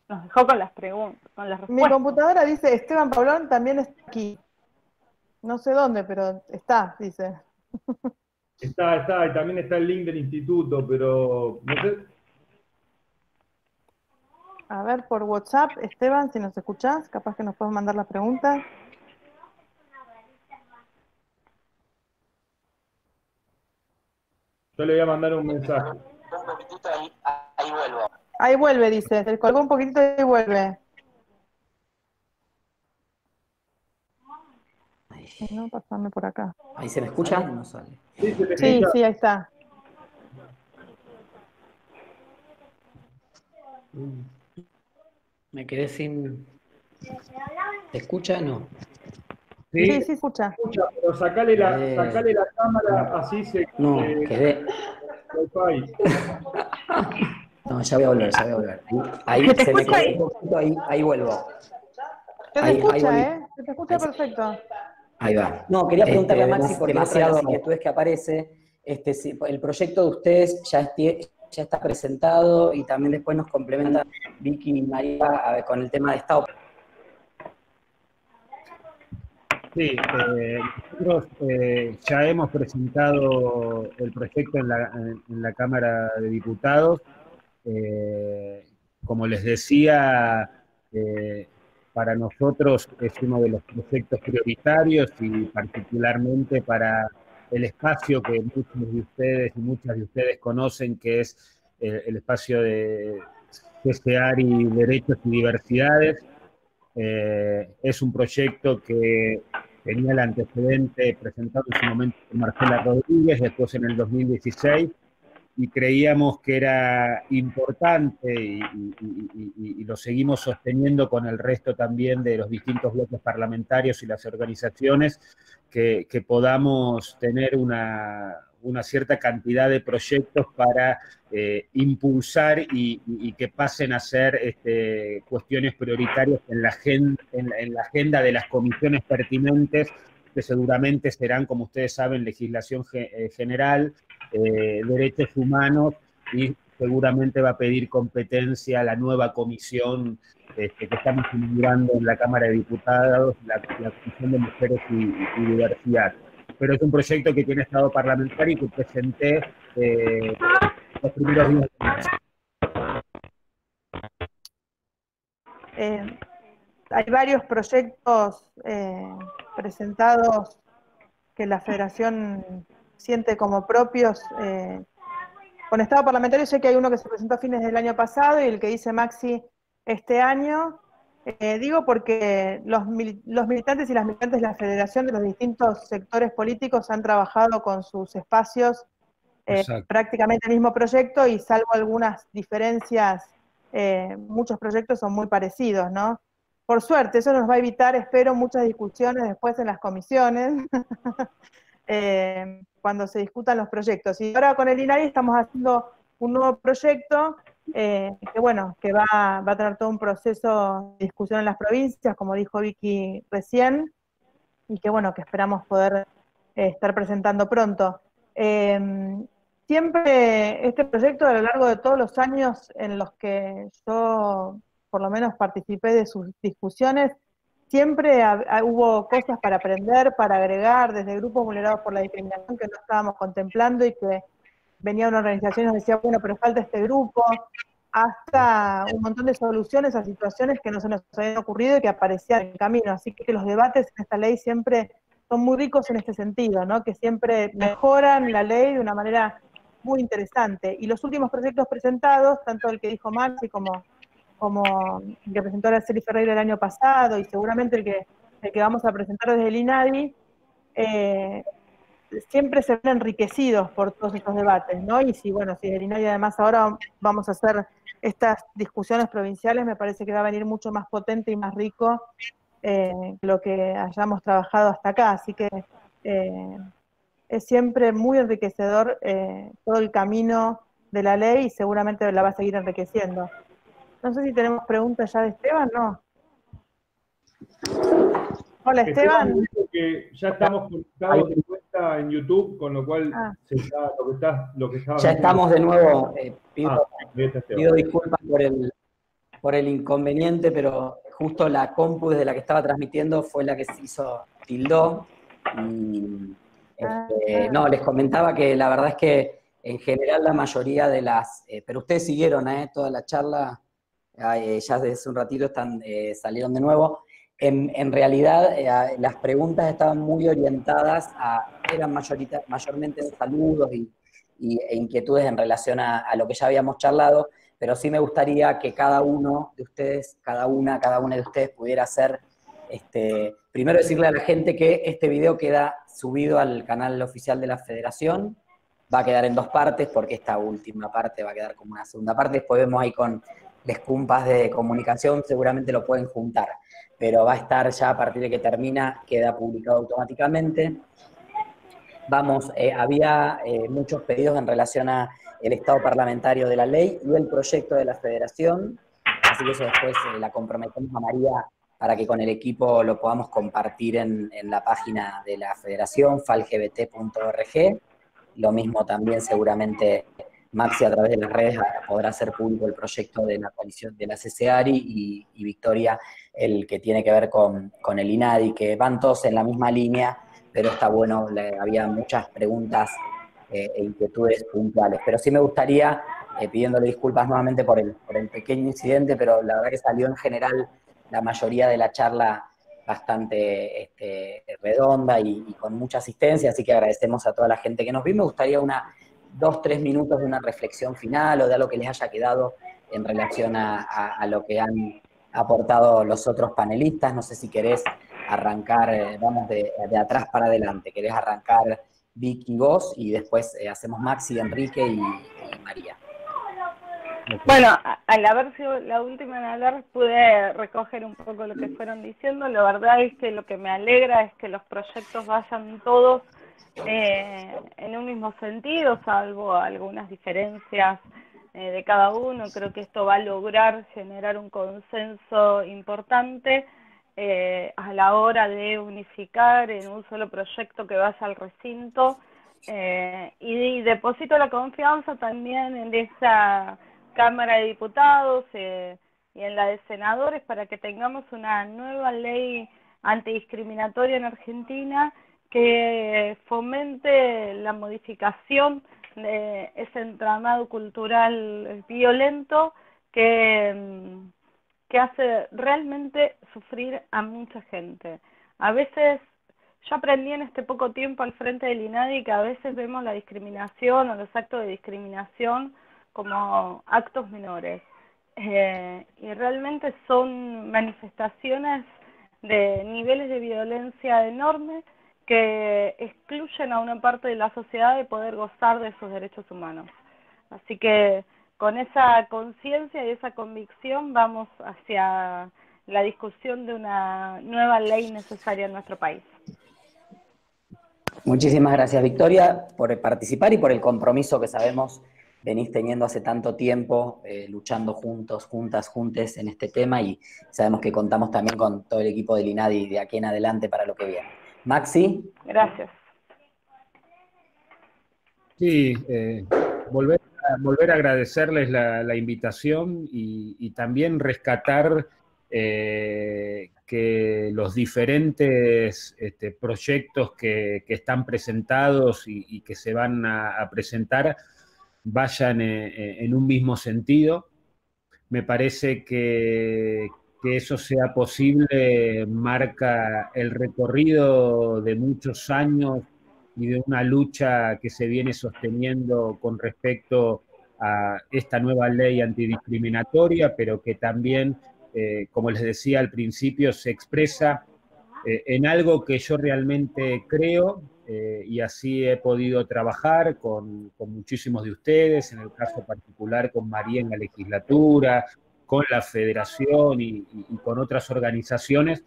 Nos dejó con las preguntas, con las respuestas. Mi computadora dice Esteban Pablón también está aquí. No sé dónde, pero está, dice. Está, y también está el link del instituto, pero no sé. A ver, por WhatsApp, Esteban, si nos escuchás, capaz que nos puedes mandar las preguntas. Yo le voy a mandar un mensaje. Ahí vuelvo. Ahí vuelve, dice. Se colgó un poquitito y vuelve. No, pasame por acá. ¿Ahí se me escucha? No sale. Sí, ahí está. Me quedé sin... ¿Se escucha? No. Sí, escucha. Pero sacale la cámara, así se... No, quedé... No, ya voy a volver. Ahí se me quedó un poquito, ahí vuelvo. Se te escucha, Se te escucha perfecto. Ahí va. No, quería preguntarle a Maxi, porque demasiado las inquietudes que aparece, si el proyecto de ustedes ya está presentado, y también después nos complementan Vicky y María con el tema de Estado. Sí, nosotros ya hemos presentado el proyecto en la Cámara de Diputados. Como les decía, para nosotros es uno de los proyectos prioritarios, y particularmente para el espacio que muchos de ustedes y muchas de ustedes conocen, que es el espacio de CESEAR y Derechos y Diversidades. Es un proyecto que tenía el antecedente presentado en su momento por Marcela Rodríguez, después en el 2016, y creíamos que era importante, y lo seguimos sosteniendo con el resto también de los distintos bloques parlamentarios y las organizaciones, que podamos tener una cierta cantidad de proyectos para impulsar y que pasen a ser cuestiones prioritarias en la agenda de las comisiones pertinentes, que seguramente serán, como ustedes saben, legislación general, derechos humanos y seguramente va a pedir competencia a la nueva comisión que estamos inaugurando en la Cámara de Diputados, la Comisión de Mujeres y Diversidad. Pero es un proyecto que tiene estado parlamentario y que presenté los primeros días de marzo. Hay varios proyectos presentados que la Federación siente como propios. Con estado parlamentario sé que hay uno que se presentó a fines del año pasado y el que dice Maxi este año. Digo porque los militantes y las militantes de la Federación de los distintos sectores políticos han trabajado con sus espacios prácticamente el mismo proyecto y salvo algunas diferencias, muchos proyectos son muy parecidos, ¿no? Por suerte, eso nos va a evitar, espero, muchas discusiones después en las comisiones, cuando se discutan los proyectos. Y ahora con el INADI estamos haciendo un nuevo proyecto que va a tener todo un proceso de discusión en las provincias, como dijo Vicky recién, y que esperamos poder estar presentando pronto. Siempre este proyecto, a lo largo de todos los años en los que yo por lo menos participé de sus discusiones, siempre hubo cosas para aprender, para agregar, desde grupos vulnerados por la discriminación que no estábamos contemplando y que venía una organización y nos decía, bueno, pero falta este grupo, hasta un montón de soluciones a situaciones que no se nos habían ocurrido y que aparecían en el camino. Así que los debates en esta ley siempre son muy ricos en este sentido, ¿no? Que siempre mejoran la ley de una manera muy interesante. Y los últimos proyectos presentados, tanto el que dijo Maxi como el que presentó Araceli Ferreira el año pasado, y seguramente el que vamos a presentar desde el INADI, siempre se ven enriquecidos por todos estos debates, ¿no? Y si el INADI además ahora vamos a hacer estas discusiones provinciales, me parece que va a venir mucho más potente y más rico lo que hayamos trabajado hasta acá. Así que es siempre muy enriquecedor todo el camino de la ley y seguramente la va a seguir enriqueciendo. No sé si tenemos preguntas ya de Esteban, ¿no? Hola, Esteban. Dijo que ya estamos conectados de vuelta en YouTube, con lo cual lo que estaba ya estamos de nuevo. Pido Esteban. disculpas por el inconveniente, pero justo la compu desde la que estaba transmitiendo fue la que se hizo tildó. Y no, les comentaba que la verdad es que en general la mayoría de las... pero ustedes siguieron toda la charla, ya desde un ratito salieron de nuevo. En realidad las preguntas estaban muy orientadas eran mayormente de saludos e inquietudes en relación a lo que ya habíamos charlado, pero sí me gustaría que cada uno de ustedes, cada una de ustedes pudiera hacer, primero decirle a la gente que este video queda subido al canal oficial de la Federación, va a quedar en 2 partes, porque esta última parte va a quedar como una segunda parte, después vemos ahí con les cumpas de comunicación, seguramente lo pueden juntar, pero va a estar ya a partir de que termina, queda publicado automáticamente. Había muchos pedidos en relación a el estado parlamentario de la ley y el proyecto de la Federación, así que eso después la comprometemos a María para que con el equipo lo podamos compartir en la página de la Federación, falgbt.org. Lo mismo también seguramente Maxi a través de las redes podrá hacer público el proyecto de la coalición de la CCARI y Victoria el que tiene que ver con el INADI, que van todos en la misma línea, pero está bueno, había muchas preguntas e inquietudes puntuales. Pero sí me gustaría, pidiéndole disculpas nuevamente por el pequeño incidente, pero la verdad que salió en general la mayoría de la charla bastante redonda y con mucha asistencia, así que agradecemos a toda la gente que nos vio. Me gustaría 2-3 minutos de una reflexión final o de algo que les haya quedado en relación a lo que han aportado los otros panelistas. No sé si querés arrancar, vamos de atrás para adelante, querés arrancar Vicky, vos, y después hacemos Maxi, Enrique y María. Bueno, al haber sido la última en hablar, pude recoger un poco lo que fueron diciendo. La verdad es que lo que me alegra es que los proyectos vayan todos en un mismo sentido, salvo algunas diferencias de cada uno. Creo que esto va a lograr generar un consenso importante a la hora de unificar en un solo proyecto que vaya al recinto y deposito la confianza también en esa Cámara de Diputados y en la de senadores para que tengamos una nueva ley antidiscriminatoria en Argentina que fomente la modificación de ese entramado cultural violento que hace realmente sufrir a mucha gente. A veces, yo aprendí en este poco tiempo al frente del INADI que a veces vemos la discriminación o los actos de discriminación como actos menores. Y realmente son manifestaciones de niveles de violencia enormes que excluyen a una parte de la sociedad de poder gozar de sus derechos humanos. Así que con esa conciencia y esa convicción vamos hacia la discusión de una nueva ley necesaria en nuestro país. Muchísimas gracias, Victoria, por participar y por el compromiso que sabemos venís teniendo hace tanto tiempo, luchando juntos, juntas, juntes en este tema, y sabemos que contamos también con todo el equipo del INADI de aquí en adelante para lo que viene. Maxi. Gracias. Sí, volver a agradecerles la invitación y también rescatar que los diferentes proyectos que están presentados y que se van a presentar vayan en un mismo sentido. Me parece que eso sea posible marca el recorrido de muchos años y de una lucha que se viene sosteniendo con respecto a esta nueva ley antidiscriminatoria, pero que también, como les decía al principio, se expresa en algo que yo realmente creo, y así he podido trabajar con muchísimos de ustedes, en el caso particular con María en la legislatura, con la federación y con otras organizaciones.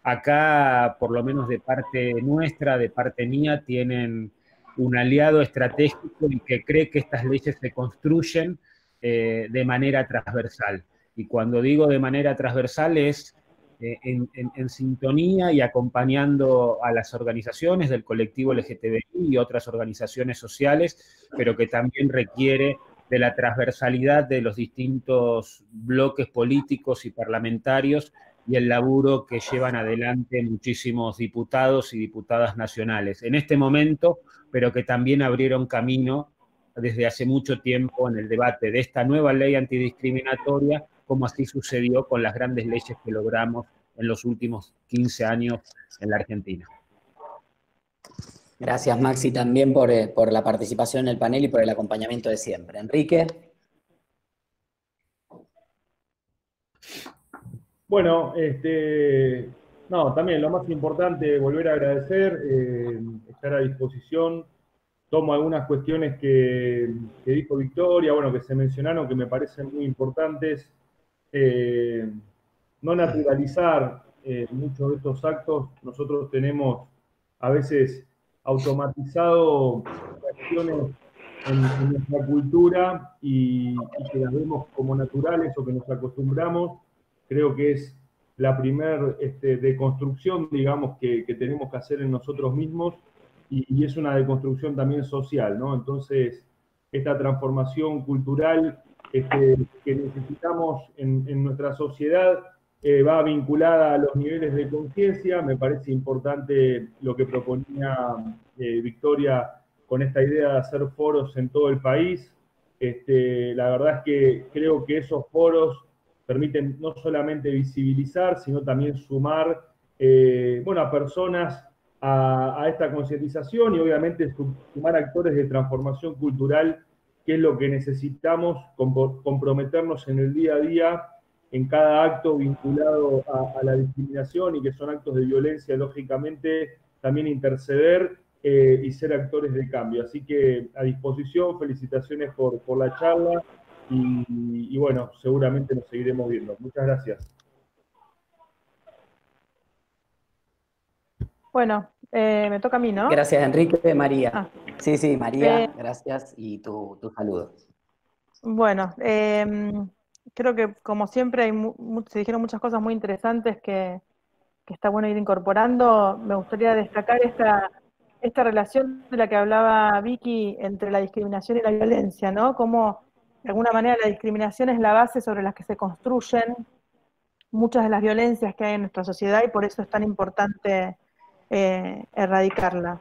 Acá, por lo menos de parte nuestra, de parte mía, tienen un aliado estratégico y que cree que estas leyes se construyen de manera transversal. Y cuando digo de manera transversal es en sintonía y acompañando a las organizaciones del colectivo LGTBI y otras organizaciones sociales, pero que también requiere de la transversalidad de los distintos bloques políticos y parlamentarios y el laburo que llevan adelante muchísimos diputados y diputadas nacionales en este momento, pero que también abrieron camino desde hace mucho tiempo en el debate de esta nueva ley antidiscriminatoria, como así sucedió con las grandes leyes que logramos en los últimos 15 años en la Argentina. Gracias, Maxi, también por la participación en el panel y por el acompañamiento de siempre. Enrique. Bueno, no, también lo más importante, volver a agradecer, estar a disposición. Tomo algunas cuestiones que dijo Victoria, bueno, que se mencionaron, que me parecen muy importantes. No naturalizar muchos de estos actos. Nosotros tenemos a veces automatizado acciones en nuestra cultura y que las vemos como naturales o que nos acostumbramos. Creo que es la primer deconstrucción, digamos, que tenemos que hacer en nosotros mismos y es una deconstrucción también social, ¿no? Entonces, esta transformación cultural que necesitamos en nuestra sociedad va vinculada a los niveles de conciencia. Me parece importante lo que proponía Victoria con esta idea de hacer foros en todo el país. La verdad es que creo que esos foros permiten no solamente visibilizar, sino también sumar a personas a esta concientización y obviamente sumar actores de transformación cultural, que es lo que necesitamos, comprometernos en el día a día, en cada acto vinculado a la discriminación y que son actos de violencia, lógicamente, también interceder y ser actores de cambio. Así que a disposición, felicitaciones por la charla y bueno, seguramente nos seguiremos viendo. Muchas gracias. Bueno, me toca a mí, ¿no? Gracias, Enrique. María. Ah. Sí, María, gracias y tu saludo. Bueno, creo que como siempre se dijeron muchas cosas muy interesantes que está bueno ir incorporando. Me gustaría destacar esta relación de la que hablaba Vicky entre la discriminación y la violencia, ¿no? Cómo, de alguna manera, la discriminación es la base sobre la que se construyen muchas de las violencias que hay en nuestra sociedad y por eso es tan importante erradicarla.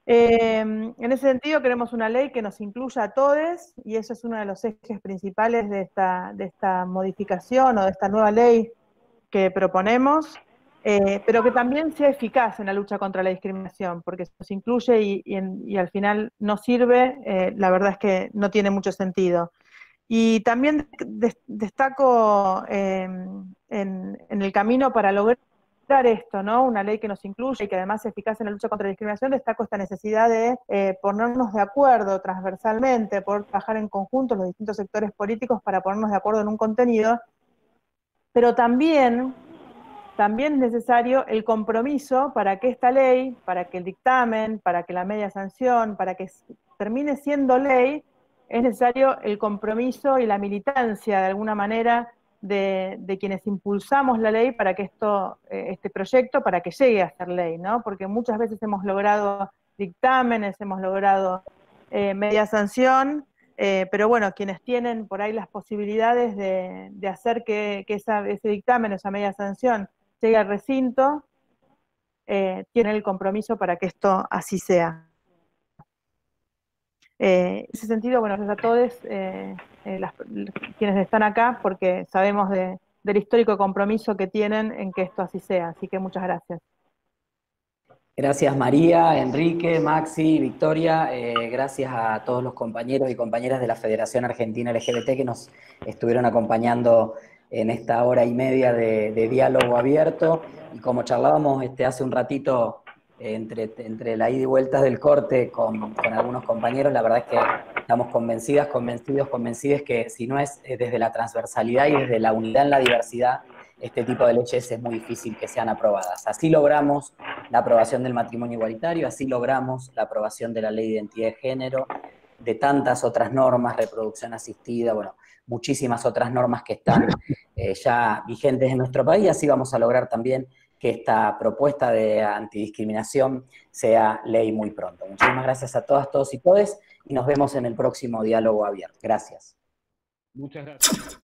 En ese sentido queremos una ley que nos incluya a todos y eso es uno de los ejes principales de esta modificación o de esta nueva ley que proponemos, pero que también sea eficaz en la lucha contra la discriminación, porque si nos incluye y al final no sirve, la verdad es que no tiene mucho sentido. Y también destaco en el camino para lograr esto, ¿no? Una ley que nos incluya y que además sea eficaz en la lucha contra la discriminación, destaco esta necesidad de ponernos de acuerdo transversalmente, poder trabajar en conjunto los distintos sectores políticos para ponernos de acuerdo en un contenido, pero también es necesario el compromiso para que esta ley, para que el dictamen, para que la media sanción, para que termine siendo ley, es necesario el compromiso y la militancia, de alguna manera, de quienes impulsamos la ley para que este proyecto, para que llegue a ser ley, ¿no? Porque muchas veces hemos logrado dictámenes, hemos logrado media sanción, pero bueno, quienes tienen por ahí las posibilidades de hacer que ese dictamen, esa media sanción, llegue al recinto, tienen el compromiso para que esto así sea. En ese sentido, bueno, gracias a todos quienes están acá, porque sabemos del histórico compromiso que tienen en que esto así sea. Así que muchas gracias. Gracias María, Enrique, Maxi, Victoria, gracias a todos los compañeros y compañeras de la Federación Argentina LGBT que nos estuvieron acompañando en esta hora y media de diálogo abierto. Y como charlábamos hace un ratito entre la ida y vueltas del corte con algunos compañeros, la verdad es que estamos convencidos que si no es desde la transversalidad y desde la unidad en la diversidad, este tipo de leyes es muy difícil que sean aprobadas. Así logramos la aprobación del matrimonio igualitario, así logramos la aprobación de la ley de identidad de género, de tantas otras normas, reproducción asistida, bueno, muchísimas otras normas que están ya vigentes en nuestro país, y así vamos a lograr también que esta propuesta de antidiscriminación sea ley muy pronto. Muchísimas gracias a todas, todos y todes, y nos vemos en el próximo diálogo abierto. Gracias. Muchas gracias.